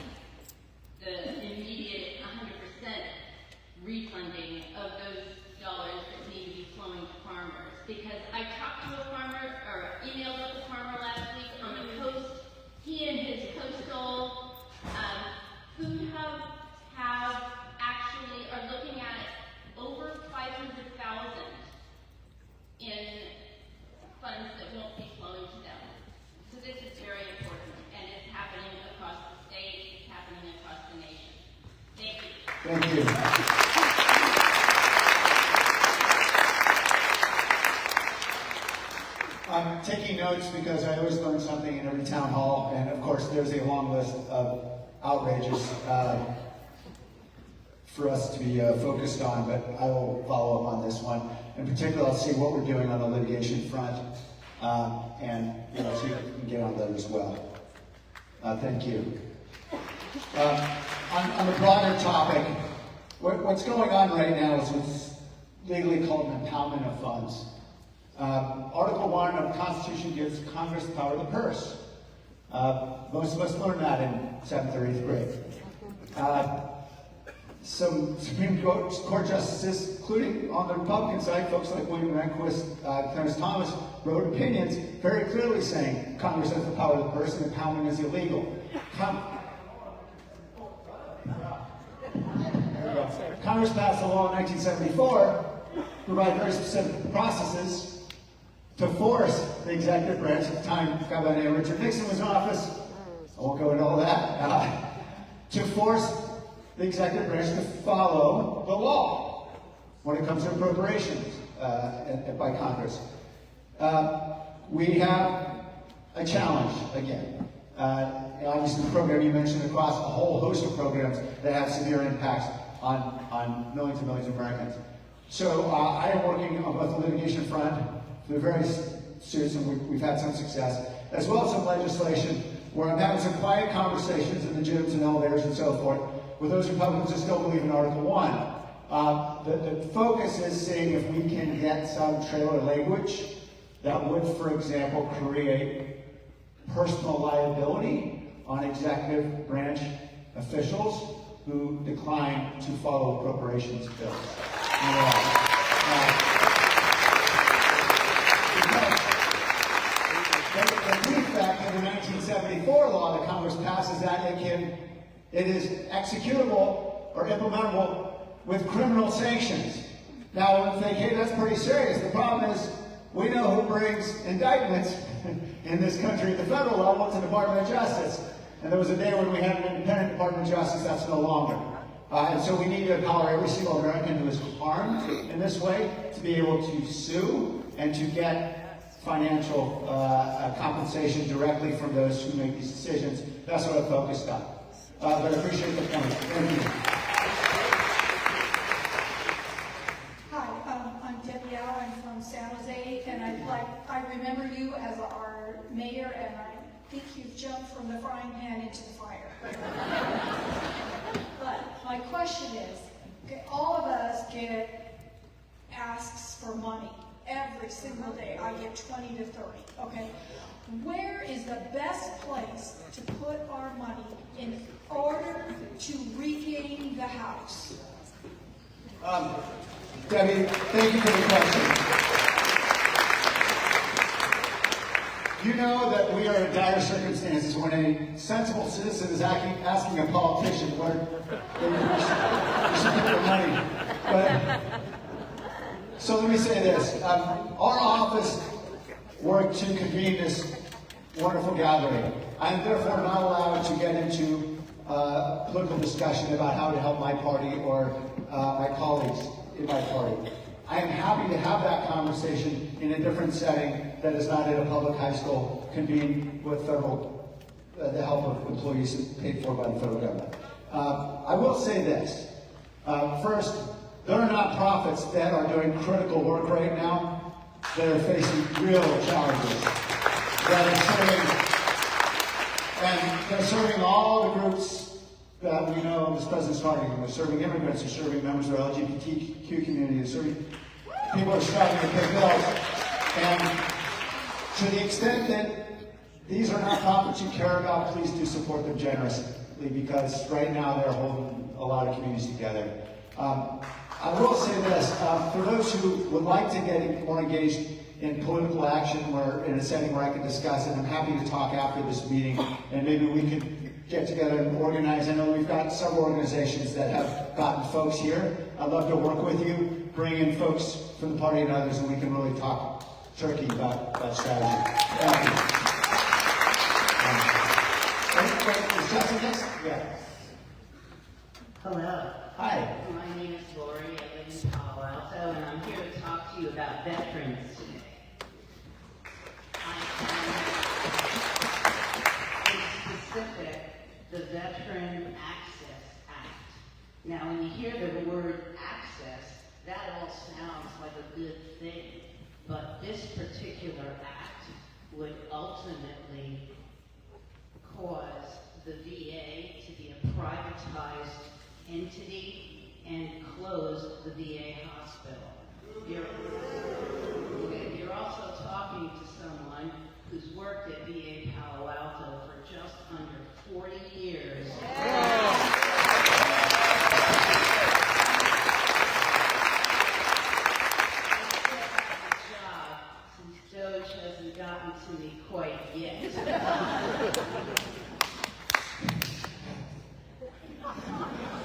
the immediate 100% refunding of those dollars that need to be flowing to farmers? Because I talked to a farmer, or emailed with a farmer last week on the coast. He and his coastal food hub actually are looking at over $500,000 in funds that won't be flowing to them. So this is very important, and it's happening across the state, it's happening across the nation. Thank you. Thank you. I'm taking notes because I always learn something in every town hall, and of course there's a long list of outrages for us to be focused on, but I will follow up on this one. In particular, I'll see what we're doing on the litigation front, and see if we can get on that as well. Thank you. On the broader topic, what's going on right now is what's legally called an impoundment of funds. Article 1 of the Constitution gives Congress the power of the purse. Most of us learned that in 7th or 8th grade. Some Supreme Court justices, including on the Republican side, folks like William Rehnquist, Clarence Thomas, wrote opinions very clearly saying Congress has the power of the purse and impoundment is illegal. Congress passed a law in 1974 to provide very specific processes to force the executive branch. At the time, a guy by the name of Richard Nixon was in office. I won't go into all that. To force the executive branch to follow the law when it comes to appropriations by Congress. We have a challenge again. Obviously, the program you mentioned across a whole host of programs that have severe impacts on millions and millions of Americans. So I am working on both the litigation front for the various suits, and we've had some success, as well as some legislation where I'm having some quiet conversations in the gyms and elevators and so forth with those Republicans who still believe in Article 1. The focus is seeing if we can get some trailer language that would, for example, create personal liability on executive branch officials who decline to follow appropriations bills. The brief fact of the 1974 law that Congress passes that it is executable or implementable with criminal sanctions. Now, we think, hey, that's pretty serious. The problem is, we know who brings indictments in this country at the federal level. It's the Department of Justice. And there was a day when we had an independent Department of Justice. That's no longer. And so we need to empower every single American who is harmed in this way to be able to sue and to get financial compensation directly from those who make these decisions. That's what I'm focused on. But I appreciate the point. Thank you. Hi, I'm Debbie Al. I'm from San Jose, and I remember you as our mayor, and I think you've jumped from the frying pan into the fire. But my question is, okay, all of us get asks for money every single day. I get 20 to 30, okay? Where is the best place to put our money in order to regain the house? Debbie, thank you for the question. You know that we are in dire circumstances when a sensible citizen is asking a politician where they should put their money. But, so let me say this. Our office worked to convene this wonderful gathering. I am therefore not allowed to get into political discussion about how to help my party or my colleagues in my party. I am happy to have that conversation in a different setting that is not at a public high school convened with federal, the help of employees paid for by the federal government. I will say this. First, there are nonprofits that are doing critical work right now that are facing real challenges. That are they're serving all the groups that we know this president's targeting. They're serving immigrants, they're serving members of the LGBTQ community, they're serving people who are struggling to pay bills. And to the extent that these are nonprofits you care about, please do support them generously, because right now they're holding a lot of communities together. I will say this, for those who would like to get more engaged in political action or in a setting where I can discuss it, I'm happy to talk after this meeting, and maybe we can get together and organize. I know we've got several organizations that have gotten folks here. I'd love to work with you, bring in folks from the party and others, and we can really talk turkey about strategy. Thank you. Is Justin next? Yeah. Hello. Hi. My name is Lori. I live in Palo Alto, and I'm here to talk to you about veterans today. In specific, the Veteran Access Act. Now, when you hear the word access, that all sounds like a good thing, but this particular act would ultimately cause the VA to be a privatized entity and close the VA hospital. You're also talking to someone who's worked at VA Palo Alto for just under 40 years. Since Doge hasn't gotten to me quite yet.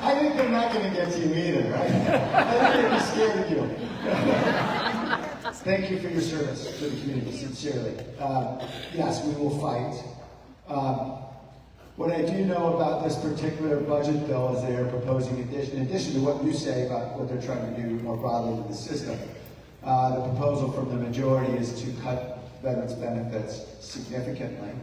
I think they're not going to get to you either, right? I think they'd be scared of you. Thank you for your service to the community, sincerely. Yes, we will fight. What I do know about this particular budget bill is they are proposing, in addition to what you say about what they're trying to do more broadly with the system, the proposal from the majority is to cut veterans' benefits significantly.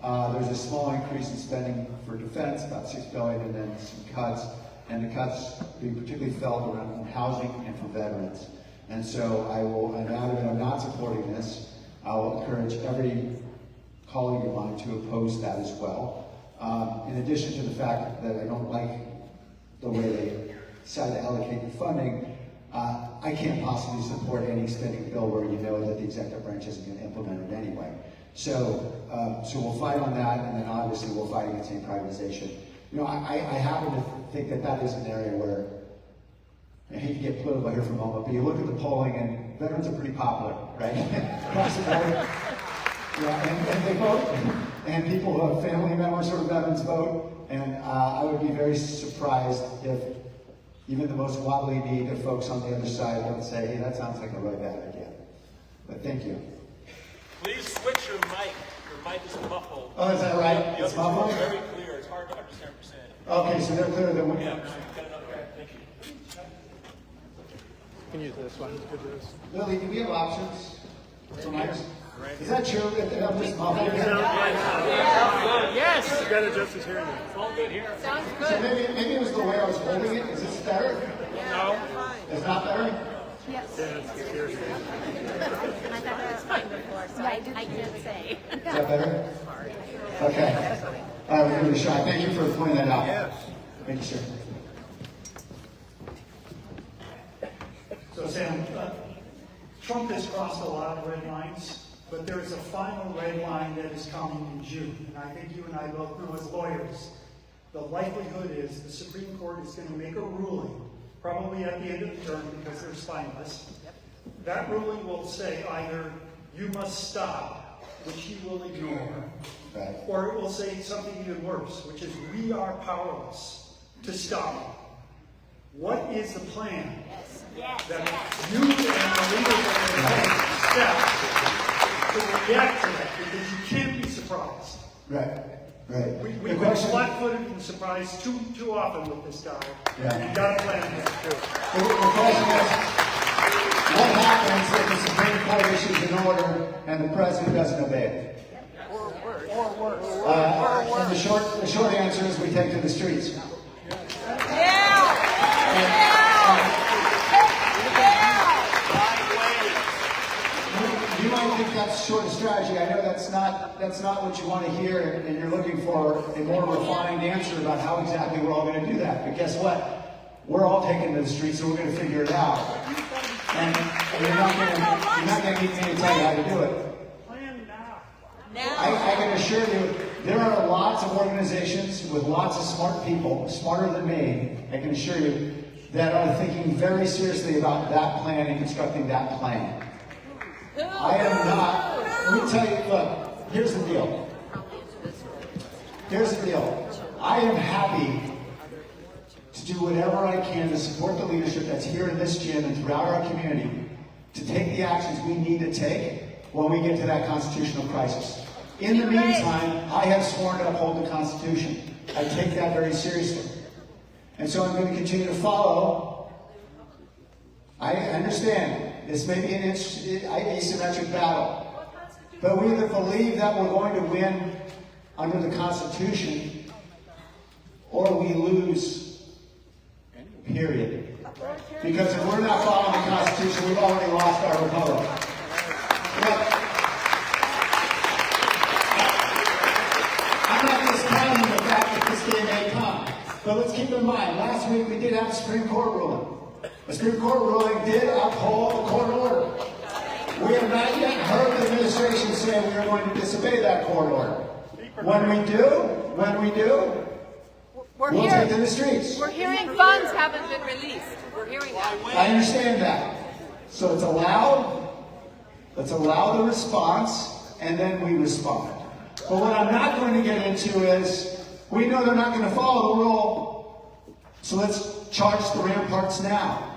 There's a small increase in spending for defense, about $6 billion, and then some cuts, and the cuts being particularly felt around housing and for veterans. And so now that I'm not supporting this, I will encourage every calling your mind to oppose that as well. In addition to the fact that I don't like the way they decided to allocate the funding, I can't possibly support any spending bill where you know that the executive branch isn't going to implement it anyway. So we'll fight on that, and then obviously we'll fight against any privatization. You know, I happen to think that that is an area where, I hate to get political here for a moment, but you look at the polling and veterans are pretty popular, right? Across the board. Yeah, and they vote, and people who have family members who are veterans vote, and I would be very surprised if even the most wobbly kneed of folks on the other side would say, hey, that sounds like a really bad idea. But thank you. Please switch your mic. Your mic is muffled. Oh, is that right? The It's others muffled? are very clear. It's hard to understand percent. Okay, so they're clearer than we Yeah, are. got another guy. Thank you. You can use this one. Lily, do we have options for mics? Is that true? That I'm just muffled? Yes! You got to adjust his hearing. It's all good here. Sounds So good. maybe it was the way I was holding it. Is this better? No. It's not better? Yes. Yeah, it's hearing. I thought that was fine before, so I can't say. Is that better? Okay. All right, we're really shy. Thank you for pointing that out. Yes. Thank you, sir. So Sam, Trump has crossed a lot of red lines, but there is a final red line that is coming in June. And I think you and I both know as lawyers, the likelihood is the Supreme Court is going to make a ruling, probably at the end of the term because there's finalists. That ruling will say either you must stop, which he will ignore, Right. or it will say something even worse, which is we are powerless to stop. What is the plan that you and the leaders of the steps to react to that? Because you can't be surprised. Right. Right. We've been flat-footed and surprised too often with this guy. Yeah. You got to plan ahead. The question is, what happens if the Supreme Court issues an order and the president doesn't obey it? And the short answer is we take to the streets. You might think that's short of strategy. I know that's not what you want to hear, and you're looking for a more refined answer about how exactly we're all going to do that. But guess what? We're all taking to the streets, so we're going to figure it out. And you're not going to need me to tell you how to do it. Plan now. I can assure you, there are lots of organizations with lots of smart people, smarter than me, I can assure you, that are thinking very seriously about that plan and constructing that plan. I am not. Let me tell you, look, here's the deal. Here's the deal. I am happy to do whatever I can to support the leadership that's here in this gym and throughout our community to take the actions we need to take when we get to that constitutional crisis. In the meantime, I have sworn to uphold the Constitution. I take that very seriously. And so I'm going to continue to follow. I understand this may be an asymmetric battle, but we either believe that we're going to win under the Constitution or we lose, period. Because if we're not following the Constitution, we've already lost our republic. Look, I'm not discounting the fact that this day may come, but let's keep in mind, last week we did have a Supreme Court ruling. The Supreme Court ruling did uphold the court order. We have not yet heard the administration say we are going to disobey that court order. When we do, we'll take to the streets. We're hearing funds haven't been released. We're hearing that. I understand that. So let's allow the response, and then we respond. But what I'm not going to get into is, we know they're not going to follow the rule, so let's charge the ramparts now.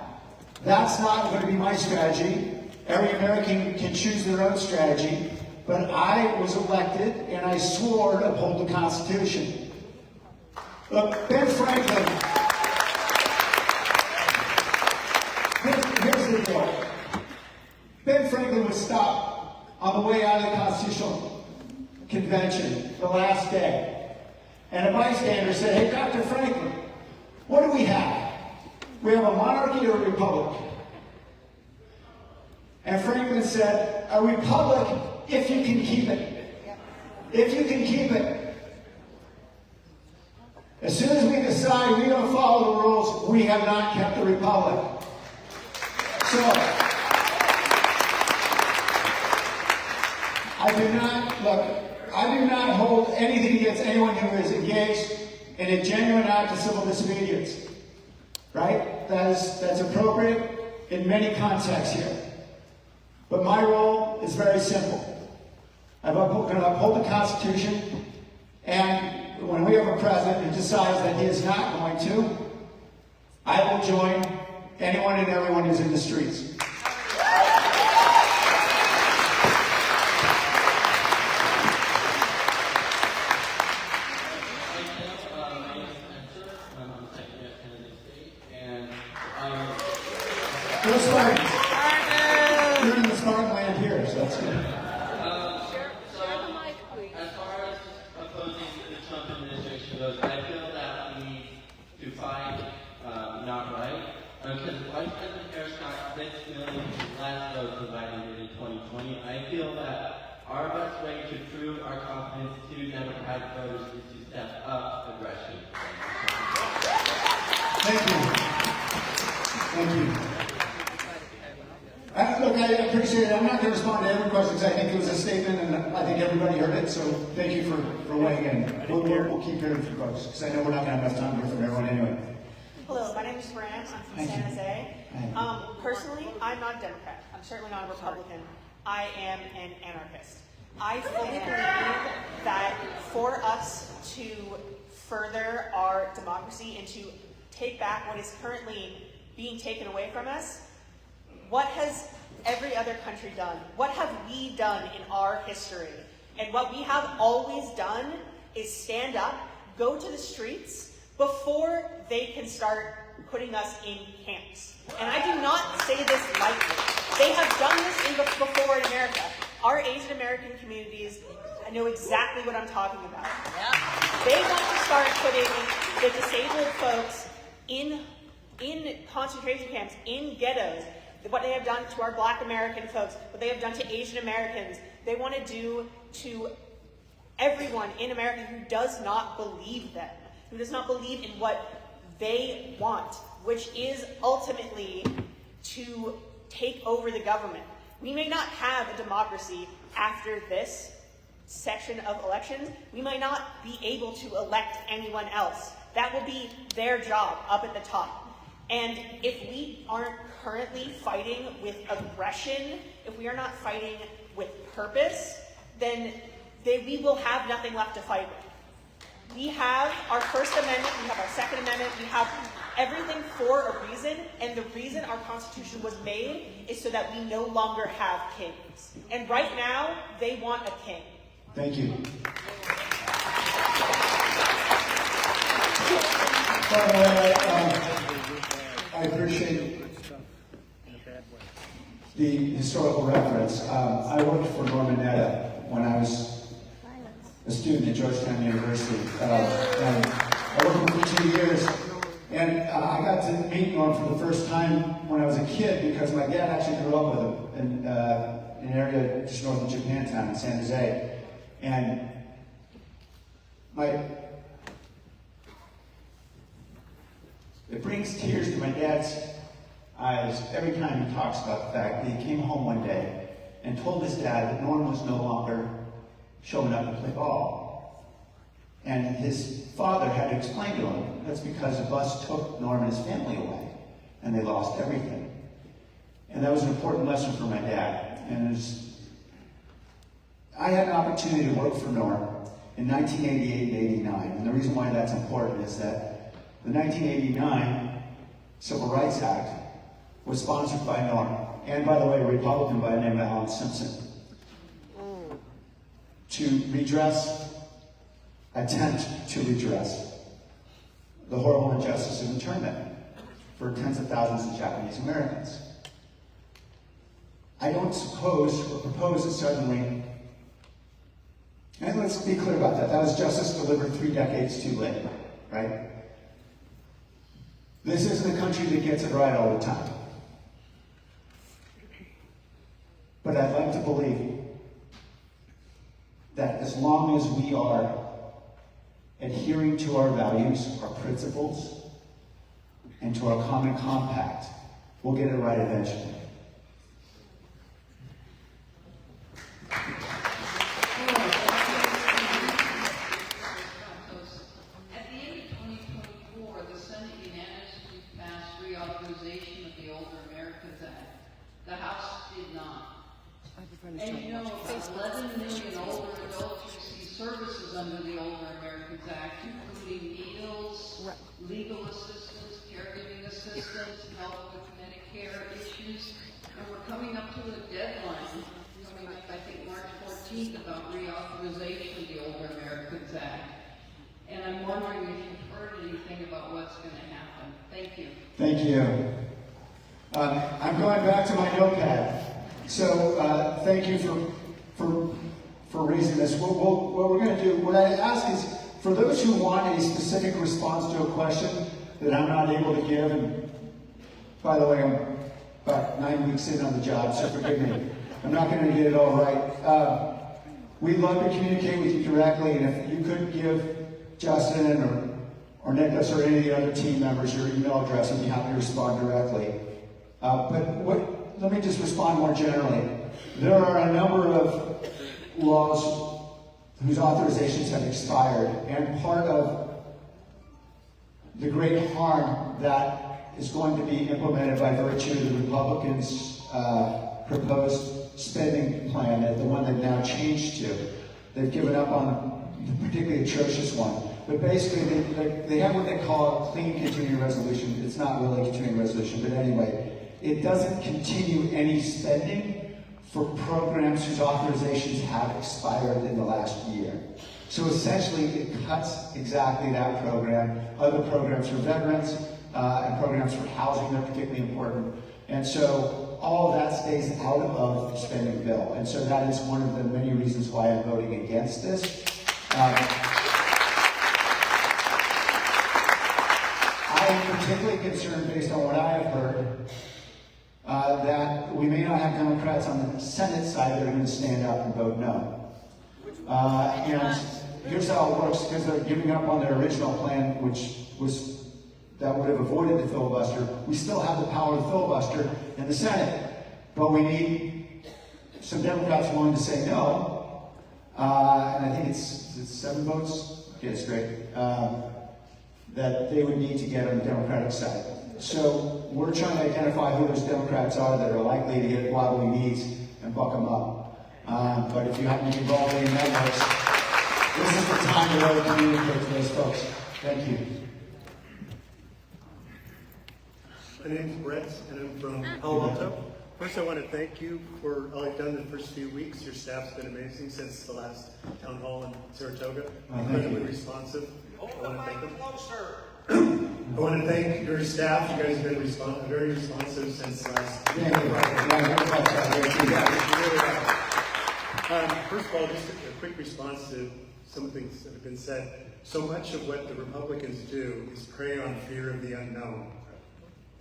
That's not going to be my strategy. Every American can choose their own strategy, but I was elected and I swore to uphold the Constitution. Look, Ben Franklin, here's the deal. Ben Franklin was stopped on the way out of the Constitutional Convention the last day. And a bystander said, hey, Dr. Franklin, what do we have? We have a monarchy or a republic? And Franklin said, a republic if you can keep it. if you can keep it. As soon as we decide we don't follow the rules, we have not kept the republic. So, I do not hold anything against anyone who is engaged in a genuine act of civil disobedience. Right? That's appropriate in many contexts here. But my role is very simple. I'm going to uphold the Constitution, and when we have a president who decides that he is not going to, I will join anyone and everyone who's in the streets. Go Spartans. You're in the Spartan land here, so that's good. As far as opposing the Trump administration goes, I feel that we need to fight not right. Because Vice President Harris got 6 million less votes than Biden did in 2020. I feel that our best way to prove our confidence to Democratic voters is to step up aggression. Thank you. Thank you. Look, I appreciate it. I'm not going to respond to every question because I think it was a statement and I think everybody heard it. So thank you for weighing in. We'll keep hearing from folks because I know we're not going to have enough time to hear from everyone anyway. Hello, my name is Fran. I'm from San Jose. Personally, I'm not a Democrat. I'm certainly not a Republican. I am an anarchist. I fully believe that for us to further our democracy and to take back what is currently being taken away from us, what has every other country done? What have we done in our history? And what we have always done is stand up, go to the streets before they can start putting us in camps. And I do not say this lightly. They have done this before in America. Our Asian American communities know exactly what I'm talking about. They want to start putting the disabled folks in concentration camps, in ghettos. What they have done to our Black American folks, what they have done to Asian Americans, they want to do to everyone in America who does not believe them, who does not believe in what they want, which is ultimately to take over the government. We may not have a democracy after this section of elections. We might not be able to elect anyone else. That will be their job up at the top. And if we aren't currently fighting with aggression, if we are not fighting with purpose, then we will have nothing left to fight with. We have our First Amendment, we have our Second Amendment, we have everything for a reason, and the reason our Constitution was made is so that we no longer have kings. And right now, they want a king. Thank you. I appreciate the historical reference. I worked for Norman Netta when I was a student at Georgetown University. And I worked with him for 2 years. And I got to meet Norm for the first time when I was a kid because my dad actually grew up with him in an area just north of Japantown in San Jose. And it brings tears to my dad's eyes every time he talks about the fact that he came home one day and told his dad that Norm was no longer showing up to play ball. And his father had to explain to him that's because a bus took Norm and his family away, and they lost everything. And that was an important lesson for my dad. And I had an opportunity to work for Norm in 1988 and 89. And the reason why that's important is that the 1989 Civil Rights Act was sponsored by Norm, and by the way, a Republican by the name of Alan Simpson, to attempt to redress the horrible injustice of internment for tens of thousands of Japanese Americans. I don't suppose or propose that suddenly, and let's be clear about that, that was justice delivered 3 decades too late, right? This isn't a country that gets it right all the time. But I'd like to believe that as long as we are adhering to our values, our principles, and to our common compact, we'll get it right eventually. At the end of 2024, the Senate unanimously passed reauthorization of the Older Americans Act. The House did not. And you know, about 11 million older adults receive services under the Older Americans Act, including meals, legal assistance, caregiving assistance, help with Medicare issues. And we're coming up to a deadline, coming up, I think, March 14th, about reauthorization of the Older Americans Act. And I'm wondering if you've heard anything about what's going to happen. Thank you. Thank you. I'm going back to my notepad. So thank you for raising this. What we're going to do, what I ask is, for those who want a specific response to a question that I'm not able to give, and by the way, I'm about 9 weeks in on the job, so forgive me. I'm not going to get it all right. We'd love to communicate with you directly, and if you could give Justin or Nicholas or any of the other team members your email address, I'd be happy to respond directly. Let me just respond more generally. There are a number of laws whose authorizations have expired, and part of the great harm that is going to be implemented by virtue of the Republicans' proposed spending plan, the one they've now changed to. They've given up on the particularly atrocious one. But basically, they have what they call a clean continuing resolution. It's not really a continuing resolution, but anyway, it doesn't continue any spending for programs whose authorizations have expired in the last year. So essentially, it cuts exactly that program, other programs for veterans, and programs for housing that are particularly important. And so all of that stays out of the spending bill. And so that is one of the many reasons why I'm voting against this. I am particularly concerned, based on what I have heard, that we may not have Democrats on the Senate side that are going to stand up and vote no. And here's how it works, because they're giving up on their original plan, that would have avoided the filibuster. We still have the power of the filibuster in the Senate, but we need some Democrats willing to say no. And I think it's 7 votes. Okay, it's great. That they would need to get on the Democratic side. So we're trying to identify who those Democrats are that are likely to get wobbly knees and buck them up. But if you happen to be involved in networks, this is the time to really communicate to those folks. Thank you. My name's Brett, and I'm from Palo Alto. First, I want to thank you for all you've done the first few weeks. Your staff's been amazing since the last town hall in Saratoga. Incredibly responsive. I want to thank them. I want to thank your staff. You guys have been very responsive since last week. First of all, just a quick response to some things that have been said. So much of what the Republicans do is prey on fear of the unknown.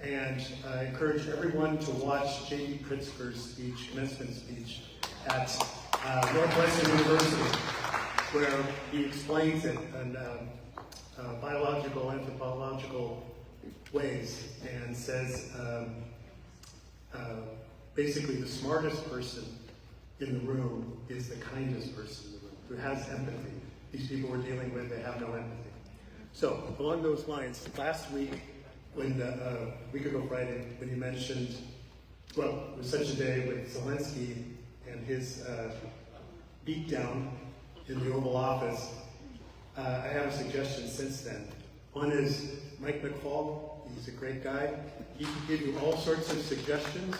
And I encourage everyone to watch J.B. Pritzker's speech, commencement speech, at Northwestern University, where he explains it in biological, anthropological ways, and says basically the smartest person in the room is the kindest person in the room, who has empathy. These people we're dealing with, they have no empathy. So, along those lines, last week, when a week ago Friday, when you mentioned, well, it was such a day with Zelensky and his beatdown in the Oval Office, I have a suggestion since then. One is Mike McFall. He's a great guy. He can give you all sorts of suggestions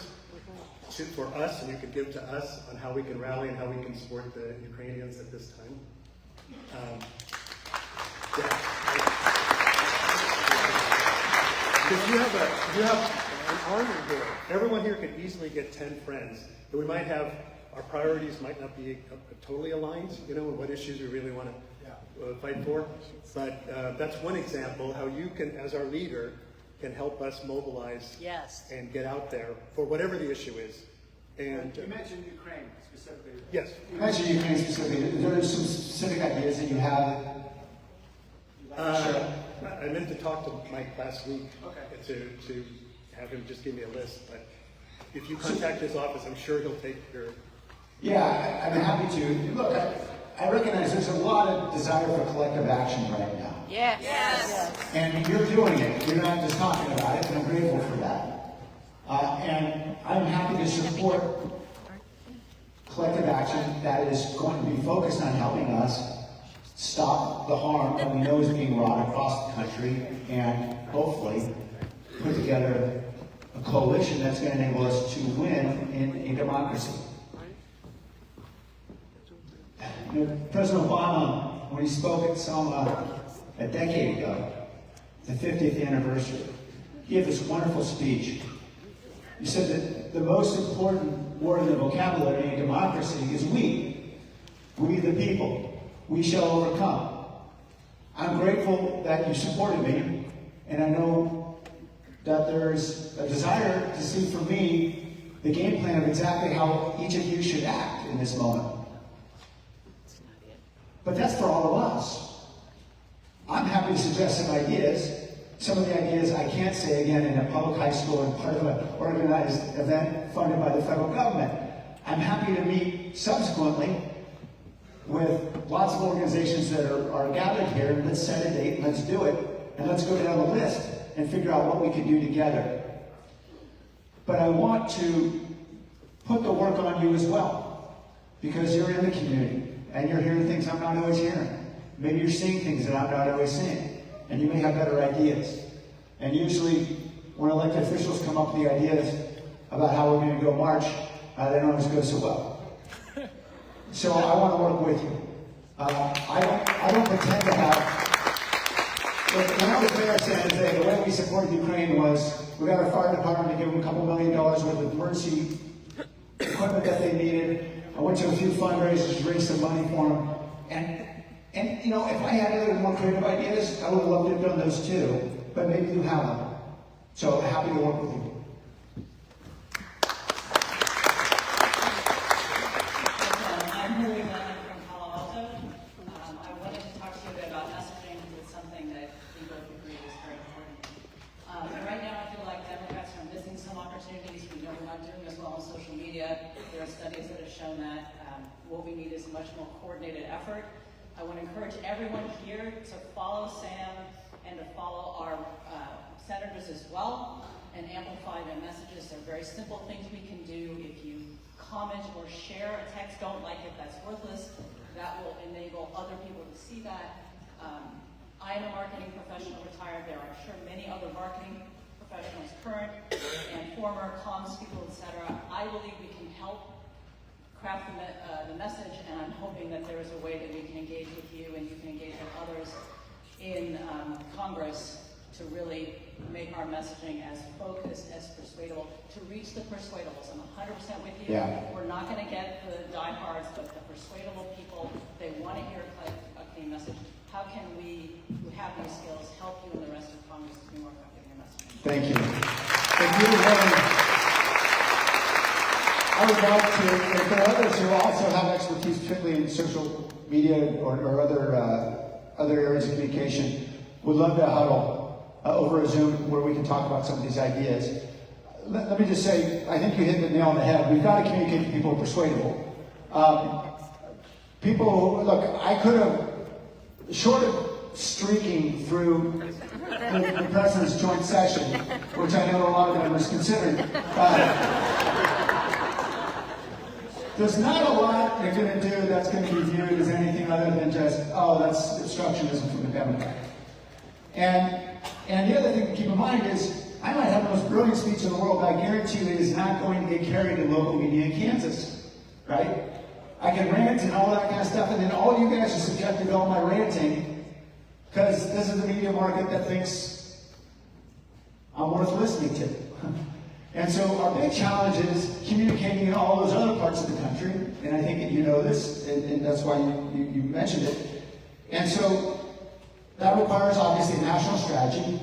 for us, and you can give to us on how we can rally and how we can support the Ukrainians at this time. Because you have an army here. Everyone here can easily get 10 friends. And we might have, our priorities might not be totally aligned, you know, on what issues we really want to fight for. But that's one example how you can, as our leader, can help us mobilize and get out there for whatever the issue is. And You mentioned Ukraine specifically. yes. You mentioned Ukraine specifically. Are there some specific ideas that you have? I meant to talk to Mike last week to have him just give me a list, but if you contact his office, I'm sure he'll take your... Yeah, I'm happy to. Look, I recognize there's a lot of desire for collective action right now. Yes. Yes. And you're doing it. You're not just talking about it, and I'm grateful for that. And I'm happy to support collective action that is going to be focused on helping us stop the harm that we know is being wrought across the country and hopefully put together a coalition that's going to enable us to win in a democracy. You know, President Obama, when he spoke at Selma a decade ago, the 50th anniversary, he gave this wonderful speech. He said that the most important word in the vocabulary in democracy is we. We the people. We shall overcome. I'm grateful that you supported me, and I know that there's a desire to see from me the game plan of exactly how each of you should act in this moment. But that's for all of us. I'm happy to suggest some ideas. Some of the ideas I can't say again in a public high school and part of an organized event funded by the federal government. I'm happy to meet subsequently with lots of organizations that are gathered here. Let's set a date, let's do it, and let's go down the list and figure out what we can do together. But I want to put the work on you as well, because you're in the community, and you're hearing things I'm not always hearing. Maybe you're seeing things that I'm not always seeing, and you may have better ideas. And usually, when elected officials come up with the ideas about how we're going to go march, they don't always go so well. So I want to work with you. I don't pretend to have. Look, when I was mayor of San Jose, the way we supported Ukraine was we got our fire department to give them a couple $1 million worth of emergency equipment that they needed. I went to a few fundraisers to raise some money for them. And you know, if I had other more creative ideas, I would have loved to have done those too. But maybe you have them. So happy to work with you. I'm Marie Lennon from Palo Alto. I wanted to talk to you a bit about messaging. It's something that we both agree is very important. Right now, I feel like Democrats are missing some opportunities. We know we're not doing as well on social media. There are studies that have shown that what we need is a much more coordinated effort. I want to encourage everyone here to follow Sam and to follow our senators as well and amplify their messages. They're very simple things we can do. If you comment or share a text, don't like it, that's worthless. That will enable other people to see that. I am a marketing professional retired. There are, I'm sure, many other marketing professionals, current and former comms people, etc. I believe we can help craft the message, and I'm hoping that there is a way that we can engage with you and you can engage with others in Congress to really make our messaging as focused, as persuadable, to reach the persuadables. I'm 100% with you. Yeah. We're not going to get the diehards, but the persuadable people, they want to hear a clean message. How can we, who have these skills, help you and the rest of Congress to be more effective in your messaging? Thank you. If you I would like to, if there are others who also have expertise, particularly in social media or other areas of communication, would love to huddle over a Zoom where we can talk about some of these ideas. Let me just say, I think you hit the nail on the head. We've got to communicate to people who are persuadable. People who, look, I could have, short of streaking through the President's joint session, which I know a lot of them is considering, there's not a lot they're going to do that's going to be viewed as anything other than just, oh, that's obstructionism from the Democrat. And the other thing to keep in mind is, I might have the most brilliant speech in the world, but I guarantee you it is not going to get carried in local media in Kansas, right? I can rant and all that kind of stuff, and then all you guys are subjected to all my ranting, because this is the media market that thinks I'm worth listening to. And so our big challenge is communicating in all those other parts of the country, and I think that you know this, and that's why you mentioned it. And so that requires, obviously, a national strategy.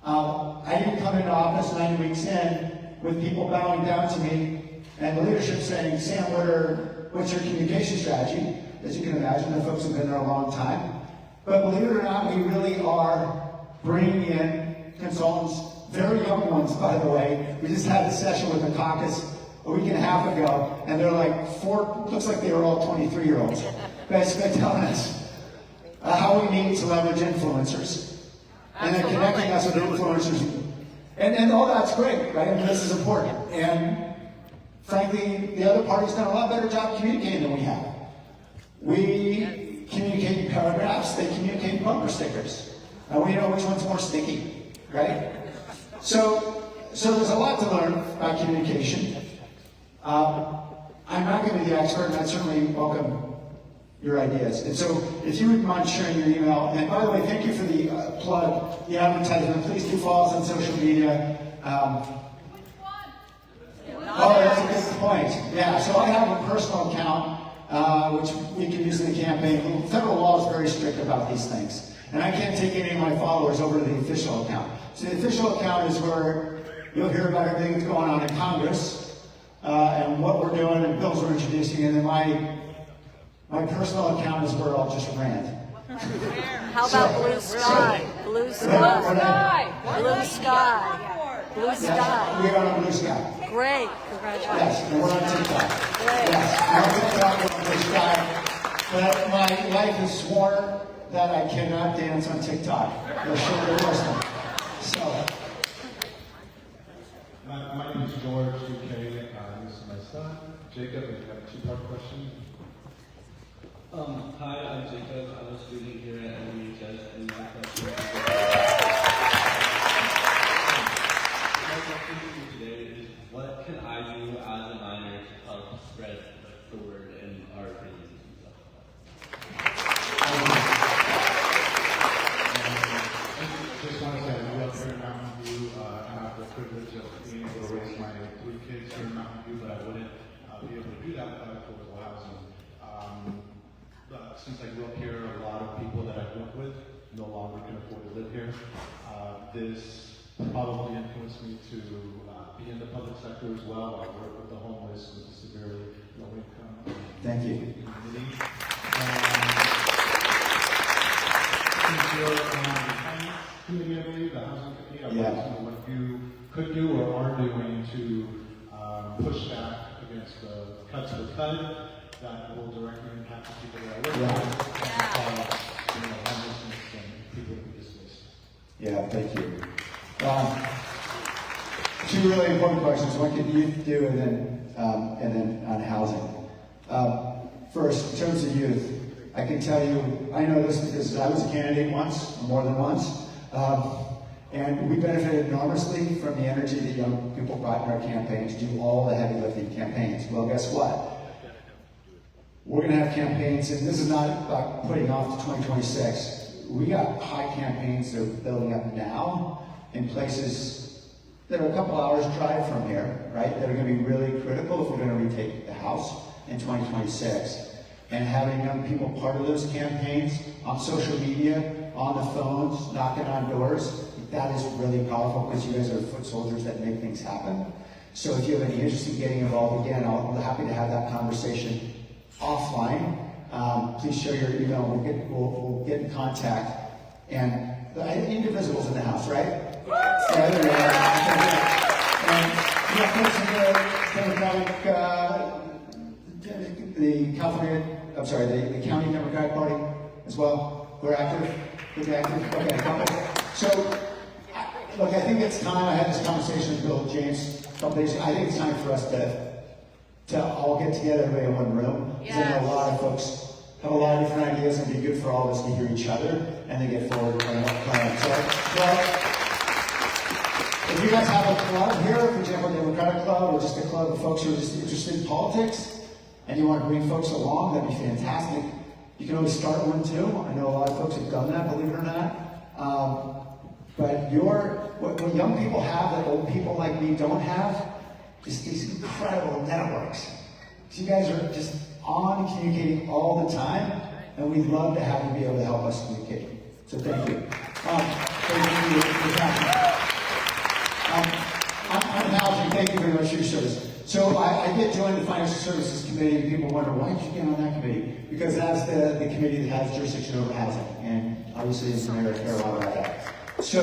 I didn't come into office 9 weeks in with people bowing down to me and the leadership saying, Sam, what's your communication strategy? As you can imagine, the folks have been there a long time. But believe it or not, we really are bringing in consultants, very young ones, by the way. We just had a session with the caucus a week and a half ago, and they're like looks like they were all 23-year-olds. Basically telling us how we need to leverage influencers. And then connecting us with influencers. And all that's great, right? I mean, this is important. And frankly, the other party's done a lot better job communicating than we have. We communicate in paragraphs, they communicate in bumper stickers. And we know which one's more sticky, right? So there's a lot to learn about communication. I'm not going to be the expert, and I certainly welcome your ideas. And so if you wouldn't mind sharing your email, and by the way, thank you for the plug, the advertisement. Please do follow us on social media. Oh, that's a good point. Yeah, so I have a personal account, which we can use in the campaign. Federal law is very strict about these things. And I can't take any of my followers over to the official account. So the official account is where you'll hear about everything that's going on in Congress, and what we're doing and bills we're introducing. And then my personal account is where I'll just rant. How about blue sky? Blue sky. Blue sky. Blue sky. Yes, we're on Blue Sky. Great. Congratulations. Yes, and we're on TikTok. Great. Yes, we're on TikTok, we're on Blue Sky. But my wife has sworn that I cannot dance on TikTok. They'll show the wisdom. So. My name is George, UK. This is my son, Jacob. I've got a two-part question. Hi, I'm Jacob. I'm a student here at NUHS, and my question to you today is, what can I do as a minor to help spread the word and our opinions and stuff like that? I just want to say I grew up here in Mountain View, and I have the privilege of being able to raise my 3 kids here in Mountain View, but I wouldn't be able to do that without affordable housing. Since I grew up here, a lot of people that I grew up with no longer can afford to live here. This probably influenced me to be in the public sector as well. I work with the homeless, with the severely low income Thank you. community. Since you're on the finance committee, I believe, the housing committee, I want to know what you could do or are doing to push back against the cuts for cut that will directly impact the people that I work with, homelessness and people that we displaced. Yeah, thank you. Two really important questions. What can youth do, and then on housing. First, in terms of youth, I can tell you, I know this because I was a candidate once, more than once, and we benefited enormously from the energy that young people brought in our campaigns, do all the heavy lifting campaigns. Well, guess what? We're going to have campaigns, and this is not about putting off to 2026. We got high campaigns that are building up now in places that are a couple hours drive from here, right? That are going to be really critical if we're going to retake the House in 2026. And having young people part of those campaigns on social media, on the phones, knocking on doors, that is really powerful because you guys are foot soldiers that make things happen. So if you have any interest in getting involved, again, I'll be happy to have that conversation offline. Please share your email. We'll get in contact. And Indivisible's in the house, right? Yeah, there we are. And you have the County Democratic Party as well. We're active. We're active. Okay, a couple. So, look, I think it's time. I had this conversation with Bill James a couple days ago. I think it's time for us to all get together, everybody in one room. Because I know a lot of folks have a lot of different ideas, and it'd be good for all of us to hear each other and then get forward on what plan. So, well, if you guys have a club here, for example, a Democratic club, or just a club of folks who are just interested in politics, and you want to bring folks along, that'd be fantastic. You can always start one too. I know a lot of folks have done that, believe it or not. But what young people have that old people like me don't have is these incredible networks. So you guys are just on communicating all the time, and we'd love to have you be able to help us communicate. So thank you. Thank you for your passion. On housing, thank you very much for your service. So I did join the Financial Services Committee. People wonder, why did you get on that committee? Because that's the committee that has jurisdiction over housing, and obviously as mayor, I care a lot about that. So,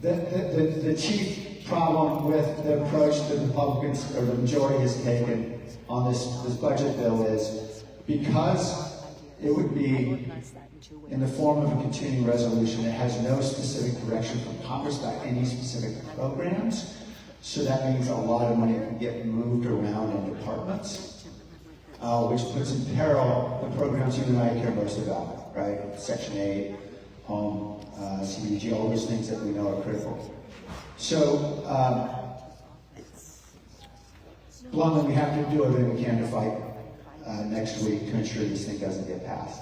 the chief problem with the approach the Republicans, or the majority has taken on this budget bill is because it would be in the form of a continuing resolution. It has no specific direction from Congress about any specific programs. So that means a lot of money can get moved around in departments, which puts in peril the programs you and I care most about, right? Section 8, home, CDBG, all those things that we know are critical. So, bluntly, we have to do everything we can to fight next week to ensure this thing doesn't get passed.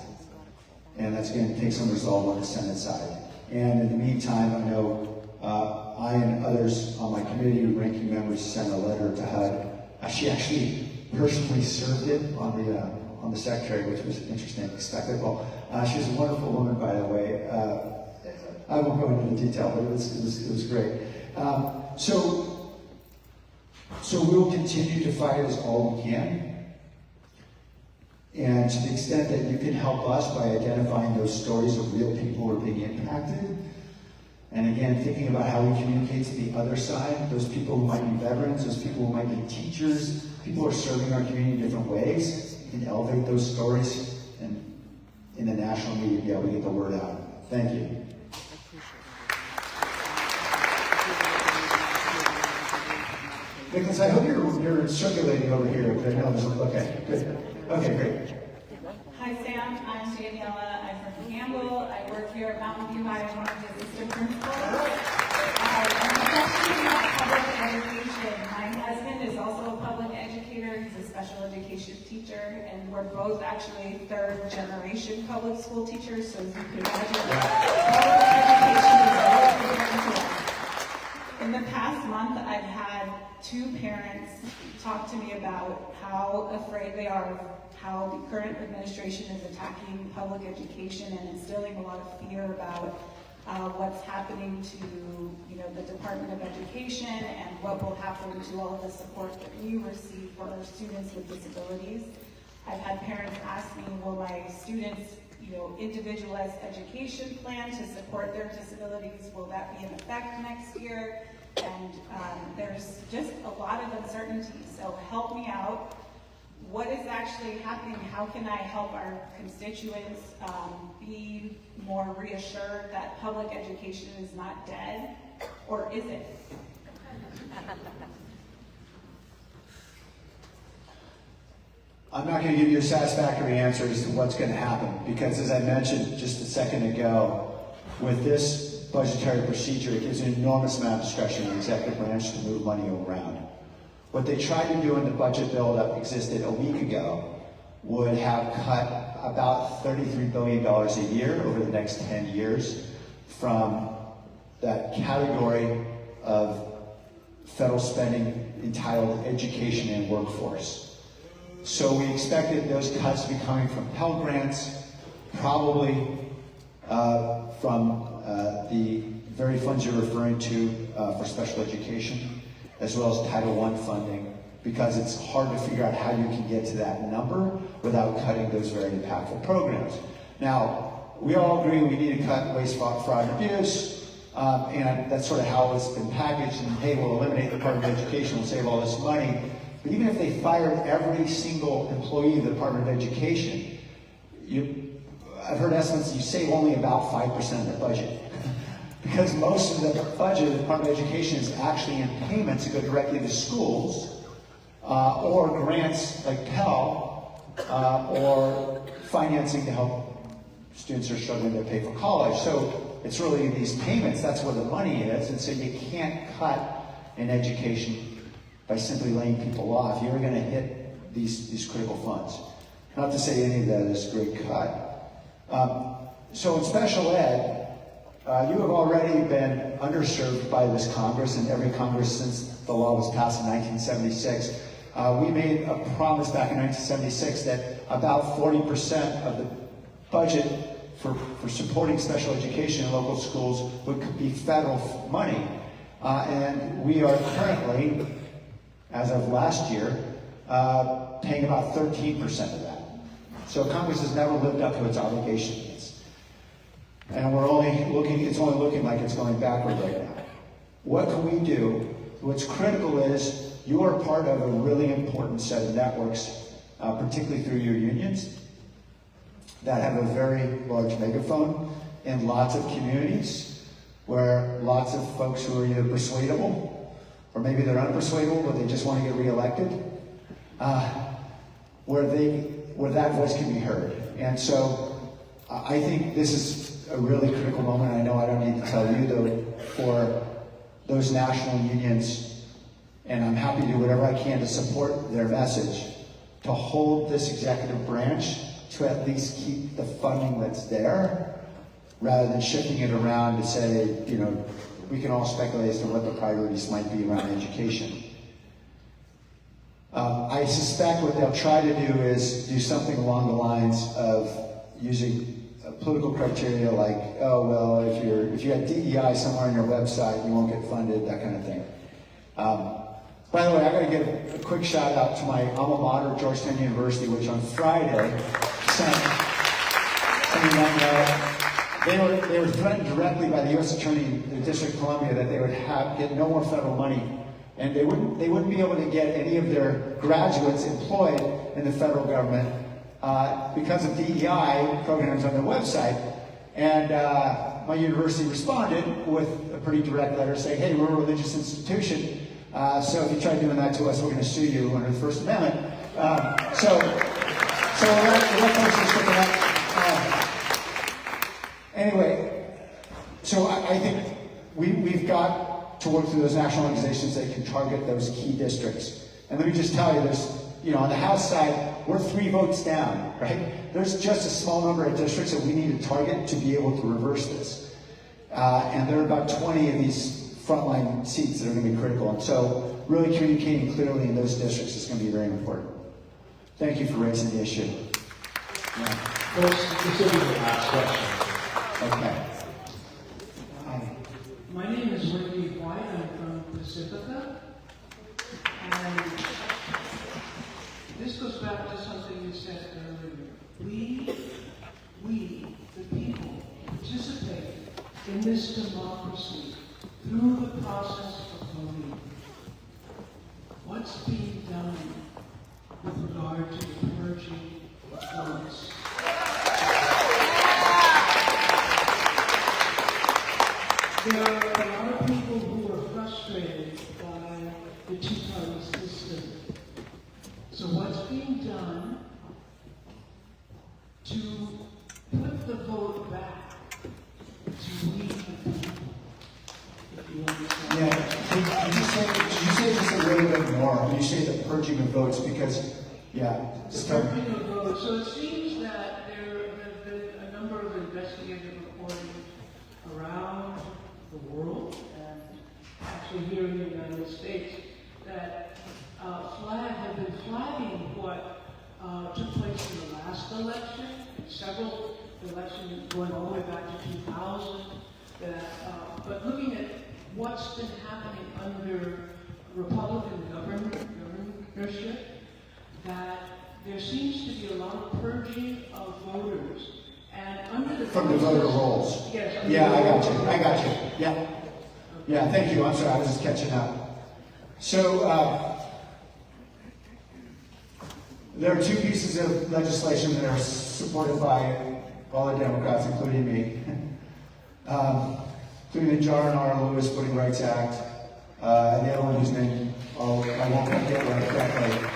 And that's going to take some resolve on the Senate side. And in the meantime, I know I and others on my committee, ranking members, sent a letter to HUD. She actually personally served it on the secretary, which was an interesting spectacle. She's a wonderful woman, by the way. I won't go into the detail, but it was great. So we'll continue to fight as all we can. And to the extent that you can help us by identifying those stories of real people who are being impacted, and again, thinking about how we communicate to the other side, those people who might be veterans, those people who might be teachers, people who are serving our community in different ways, you can elevate those stories and in the national media be able to get the word out. Thank you. Nicholas, I hope you're circulating over here. Okay, good. Okay, great. Hi, Sam. I'm Daniela. I'm from Campbell. I work here at Mountain View High. I'm one of the assistant principals. I'm question about public education. My husband is also a public educator. He's a special education teacher, and we're both actually third-generation public school teachers. So as you can imagine, public education is very important to us. In the past month, I've had 2 parents talk to me about how afraid they are of how the current administration is attacking public education and instilling a lot of fear about what's happening to the Department of Education and what will happen to all of the support that we receive for our students with disabilities. I've had parents ask me, will my students' individualized education plan to support their disabilities, will that be in effect next year? And there's just a lot of uncertainty, so help me out. What is actually happening? How can I help our constituents be more reassured that public education is not dead, or is it? I'm not going to give you a satisfactory answer as to what's going to happen, because as I mentioned just a second ago, with this budgetary procedure, it gives an enormous amount of discretion to the executive branch to move money around. What they tried to do in the budget bill that existed a week ago would have cut about $33 billion a year over the next 10 years from that category of federal spending entitled education and workforce. So we expected those cuts to be coming from Pell Grants, probably from the very funds you're referring to for special education, as well as Title I funding, because it's hard to figure out how you can get to that number without cutting those very impactful programs. Now, we all agree we need to cut waste, fraud, and abuse, and that's sort of how it's been packaged, and hey, we'll eliminate the Department of Education, we'll save all this money. But even if they fired every single employee of the Department of Education, I've heard estimates you save only about 5% of the budget. Because most of the budget of the Department of Education is actually in payments that go directly to schools, or grants like Pell, or financing to help students who are struggling to pay for college. So it's really these payments, that's where the money is, and so you can't cut in education by simply laying people off. You're going to hit these critical funds. Not to say any of that is a great cut. So in special ed, you have already been underserved by this Congress, and every Congress since the law was passed in 1976. We made a promise back in 1976 that about 40% of the budget for supporting special education in local schools would be federal money. And we are currently, as of last year, paying about 13% of that. So Congress has never lived up to its obligations. And it's only looking like it's going backward right now. What can we do? What's critical is you are part of a really important set of networks, particularly through your unions, that have a very large megaphone in lots of communities where lots of folks who are either persuadable or maybe they're unpersuadable, but they just want to get reelected, where that voice can be heard. And so I think this is a really critical moment. I know I don't need to tell you, though, for those national unions, and I'm happy to do whatever I can to support their message, to hold this executive branch to at least keep the funding that's there, rather than shifting it around to say, you know, we can all speculate as to what the priorities might be around education. I suspect what they'll try to do is do something along the lines of using political criteria like, oh, well, if you had DEI somewhere on your website, you won't get funded, that kind of thing. By the way, I got to give a quick shout out to my alma mater, Georgetown University, which on Friday sent they were threatened directly by the U.S. Attorney in the District of Columbia that they would get no more federal money, and they wouldn't be able to get any of their graduates employed in the federal government because of DEI programs on their website. And my university responded with a pretty direct letter saying, hey, we're a religious institution, so if you try doing that to us, we're going to sue you under the First Amendment. So that folks are sticking up. Anyway, so I think we've got to work through those national organizations that can target those key districts. And let me just tell you, there's, you know, on the House side, we're 3 votes down, right? There's just a small number of districts that we need to target to be able to reverse this. And there are about 20 of these frontline seats that are going to be critical. And so really communicating clearly in those districts is going to be very important. Thank you for raising the issue. Yeah. This will be the last question. Okay. My name is Wendy White. I'm from Pacifica. And this goes back to something you said earlier. We, the people, participate in this democracy through the process of voting. What's being done with regard to the purging of votes? There are a lot of people who are frustrated by the two-party system. So what's being done to put the vote back to we the people? If you understand. Yeah, did you say this a little bit more? When you say the purging of votes, because, yeah. Purging of votes. So it seems that there have been a number of investigative reporting around the world, and actually here in the United States, that have been flagging what took place in the last election, and several elections going all the way back to 2000, but looking at what's been happening under Republican governorship, that there seems to be a lot of purging of voters. And under the from the voter rolls. Yes. Yeah, I got you. Yeah. Yeah, thank you. I'm sorry, I was just catching up. So, there are 2 pieces of legislation that are supported by all the Democrats, including me, including the Jar and R. Lewis Voting Rights Act, and the other one whose name I won't get right correctly,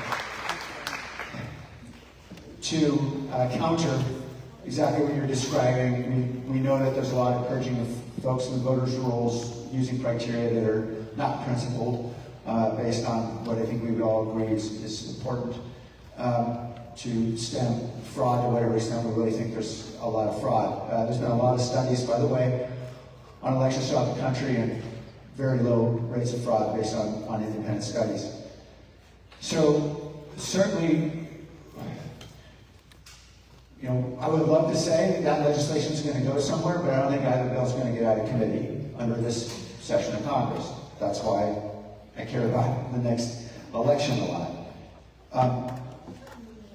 to counter exactly what you're describing. We know that there's a lot of purging of folks in the voters' rolls using criteria that are not principled, based on what I think we would all agree is important to stem fraud to whatever extent we really think there's a lot of fraud. There's been a lot of studies, by the way, on elections throughout the country, and very low rates of fraud based on independent studies. So certainly, you know, I would love to say that legislation is going to go somewhere, but I don't think either bill is going to get out of committee under this session of Congress. That's why I care about the next election a lot.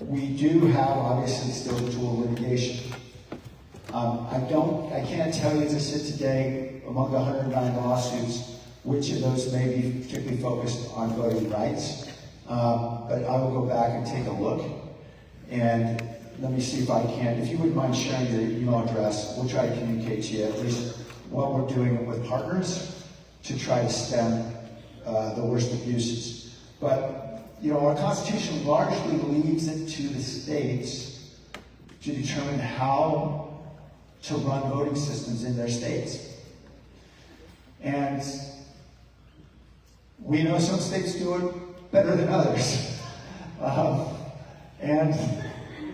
We do have, obviously, still the tool of litigation. I can't tell you as I sit today, among the 109 lawsuits, which of those may be particularly focused on voting rights. But I will go back and take a look. And let me see if I can. If you wouldn't mind sharing your email address, we'll try to communicate to you at least what we're doing with partners to try to stem the worst abuses. But, you know, our Constitution largely leaves it to the states to determine how to run voting systems in their states. And we know some states do it better than others. And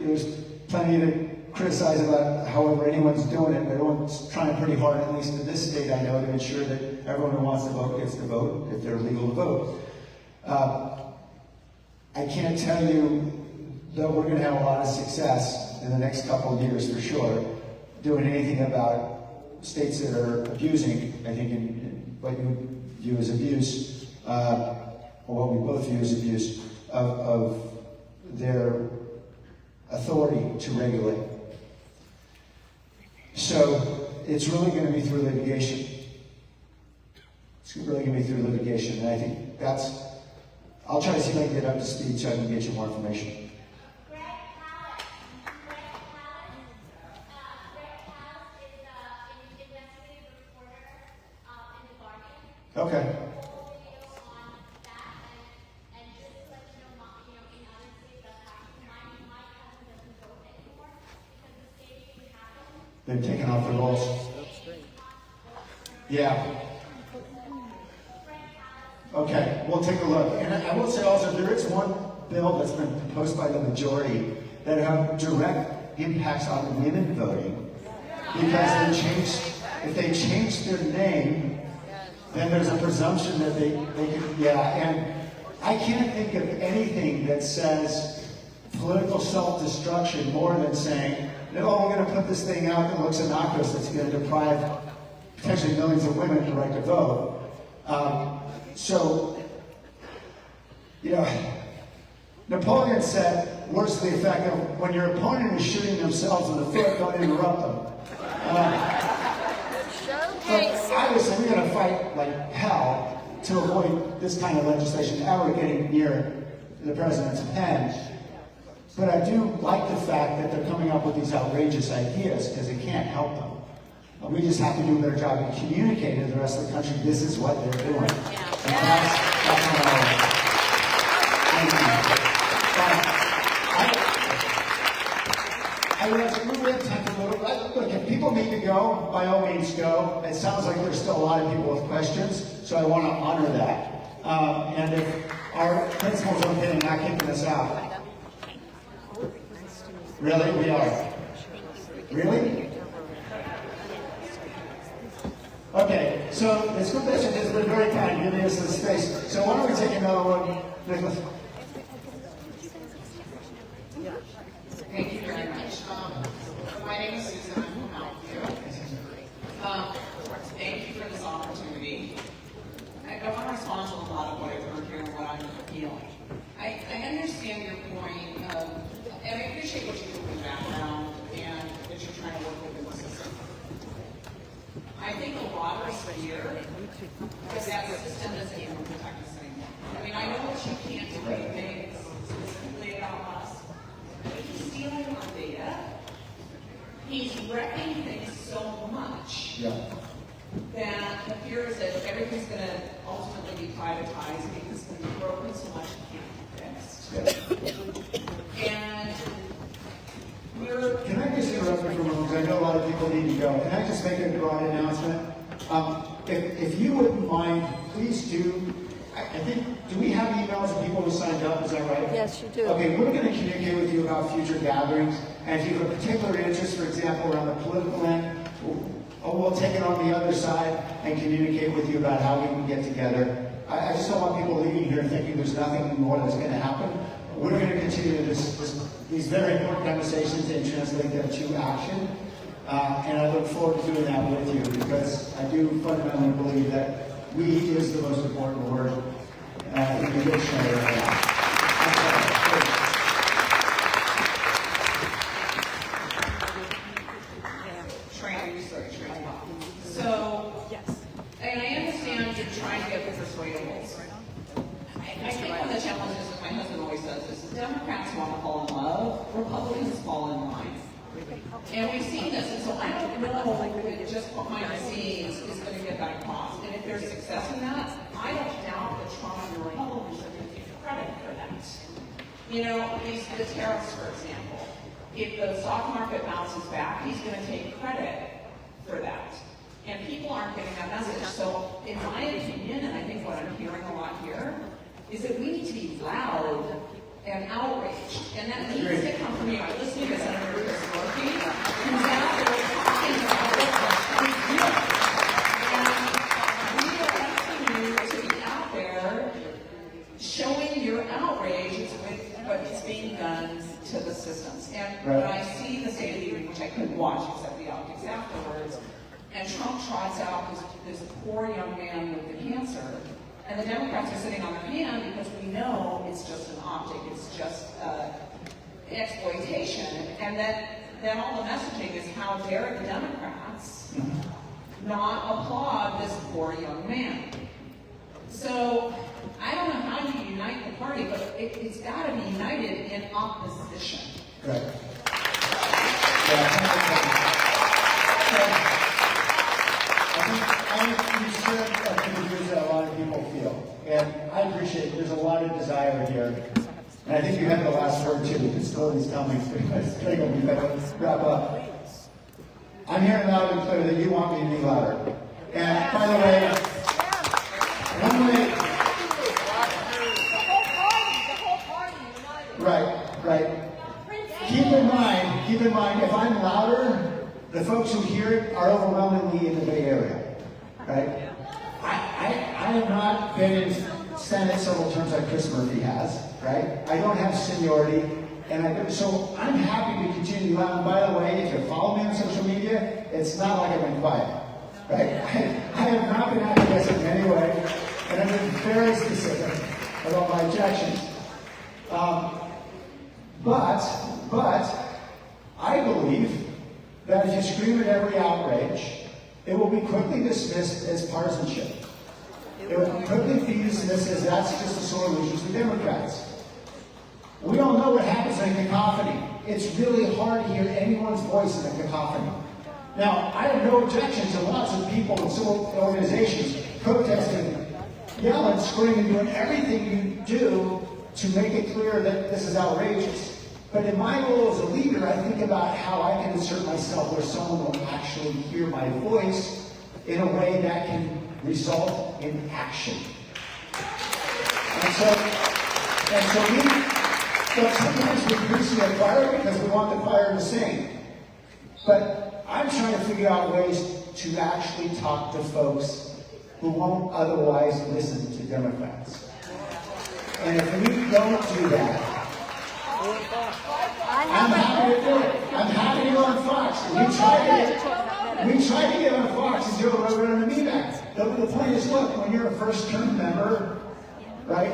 there's plenty to criticize about however anyone's doing it, but everyone's trying pretty hard, at least in this state I know, to ensure that everyone who wants to vote gets to vote if they're legal to vote. I can't tell you that we're going to have a lot of success in the next couple of years for sure, doing anything about states that are abusing, I think in what you view as abuse, or what we both view as abuse, of their authority to regulate. So it's really going to be through litigation. It's really going to be through litigation, and I think that's, I'll try to see if I can get up to speed so I can get you more information. Okay. They've taken off the rolls. Yeah. Okay, we'll take a look. And I will say also, there is one bill that's been proposed by the majority that have direct impacts on women voting, because if they change their name, then there's a presumption that they can, and I can't think of anything that says political self-destruction more than saying, no, we're going to put this thing out that looks innocuous that's going to deprive potentially millions of women the right to vote. So, you know, Napoleon said, words to the effect of, when your opponent is shooting themselves in the foot, don't interrupt them. But obviously, we're going to fight like hell to avoid this kind of legislation ever getting near the president's pen. But I do like the fact that they're coming up with these outrageous ideas, because it can't help them. We just have to do a better job of communicating to the rest of the country this is what they're doing. And that's what I realize we have time for a little bit. Look, if people need to go, by all means go. It sounds like there's still a lot of people with questions, so I want to honor that. And if our principal's okay in not kicking us out. Really? We are. Really? Okay, so the school district has been very kind giving us this space. So why don't we take another one, Nicholas? Thank you very much. My name is Susan. I'm from Mountain View. Thank you for this opportunity. I want to respond to a lot of what I've heard here and what I'm feeling. I understand your point, and I appreciate what you do in the background and that you're trying to work within the system. I think a lot of us fear that that system doesn't even protect us anymore. I mean, I know that you can't do anything specifically about us, but he's stealing our data. He's wrecking things so much that the fear is that everything's going to ultimately be privatized because it's going to be broken so much it can't be fixed. And can I just interrupt you for a moment, because I know a lot of people need to go. Can I just make a broad announcement? If you wouldn't mind, please do. I think, do we have emails of people who signed up? Is that right? Yes, you do. Okay, we're going to communicate with you about future gatherings. And if you have a particular interest, for example, around the political end, we'll take it on the other side and communicate with you about how we can get together. I just don't want people leaving here thinking there's nothing more that's going to happen. We're going to continue these very important conversations and translate them to action. And I look forward to doing that with you, because I do fundamentally believe that We is the most important word in the dictionary right now. Training research. So, and I understand you're trying to get the persuadables. I think one of the challenges, as my husband always says, is Democrats want to fall in love, Republicans fall in line. And we've seen this, and so I don't know that just behind the scenes is going to get that across. And if there's success in that, I don't doubt that Trump and the Republicans are going to take credit for that. You know, the tariffs, for example. If the stock market bounces back, he's going to take credit for that. And people aren't getting that message. So, in my opinion, and I think what I'm hearing a lot here, is that we need to be loud and outraged. And that needs to come from you. I was listening to Senator Liccardo, who's out there talking about what he's doing. And we are asking you to be out there showing your outrage with what's being done to the systems. And when I see the State of the Union, which I couldn't watch except the optics afterwards, and Trump trots out this poor young man with the cancer, and the Democrats are sitting on their hand because we know it's just an optic, it's just exploitation. And then all the messaging is how dare the Democrats not applaud this poor young man. So I don't know how you unite the party, but it's got to be united in opposition. Right. I think you said a few things that a lot of people feel, and I appreciate it. There's a lot of desire here, and I think you have the last word too. The story's coming, because we better wrap up. I'm hearing loud and clear that you want me to be louder. And by the way, one way. Right. Keep in mind, if I'm louder, the folks who hear it are overwhelmingly in the Bay Area, right? I have not been in Senate several terms like Chris Murphy has, right? I don't have seniority, so I'm happy to continue to be loud. And by the way, if you follow me on social media, it's not like I've been quiet, right? I have not been activistic in any way, and I've been very specific about my objections. But I believe that if you scream at every outrage, it will be quickly dismissed as partisanship. It will quickly be dismissed as that's just a sore illusion to the Democrats. We all know what happens in a cacophony. It's really hard to hear anyone's voice in a cacophony. Now, I have no objection to lots of people in civil organizations protesting, yelling, screaming, doing everything you do to make it clear that this is outrageous. But in my role as a leader, I think about how I can insert myself where someone will actually hear my voice in a way that can result in action. And so sometimes we grease the fire because we want the fire to sing. But I'm trying to figure out ways to actually talk to folks who won't otherwise listen to Democrats. And if we don't do that, I'm happy to do it. I'm happy to go on Fox. We tried to get on Fox and do it right on the meeting. The point is, look, when you're a first-term member, right?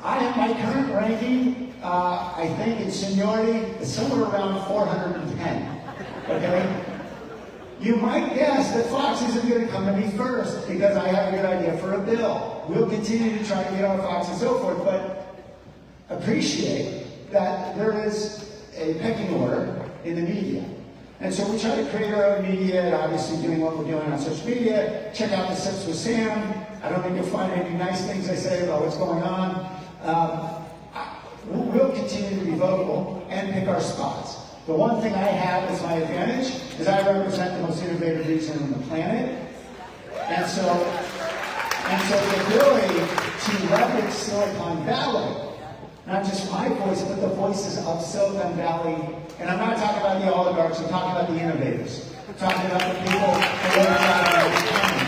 I have my current ranking, I think in seniority, is somewhere around 410. Okay? You might guess that Fox isn't going to come to me first because I have a good idea for a bill. We'll continue to try to get on Fox and so forth, but appreciate that there is a pecking order in the media. And so we try to create our own media, and obviously doing what we're doing on social media. Check out the Sips with Sam. I don't think you'll find any nice things I say about what's going on. We'll continue to be vocal and pick our spots. The one thing I have as my advantage is I represent the most innovative region on the planet. And so the ability to leverage Silicon Valley, not just my voice, but the voices of Silicon Valley. And I'm not talking about the oligarchs, I'm talking about the innovators. I'm talking about the people who are out of the economy.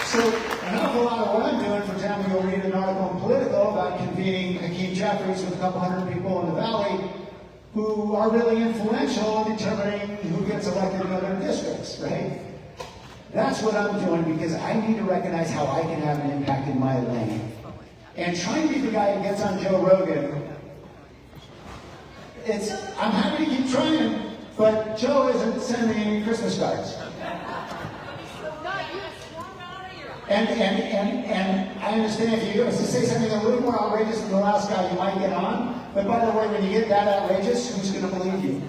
So an awful lot of what I'm doing, for example, you'll read an article in Politico about convening Hakeem Jeffries with a couple hundred people in the Valley who are really influential in determining who gets elected in other districts, right? That's what I'm doing because I need to recognize how I can have an impact in my lane. And trying to be the guy who gets on Joe Rogan, I'm happy to keep trying, but Joe isn't sending me any Christmas cards. And I understand if you say something a little more outrageous than the last guy, you might get on. But by the way, when you get that outrageous, who's going to believe you?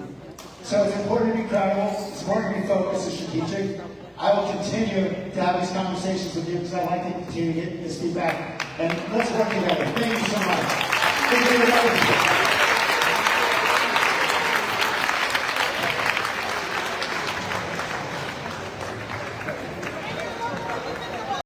So it's important to be credible. It's important to be focused and strategic. I will continue to have these conversations with you because I like to continue to get this feedback. And let's work together. Thank you so much.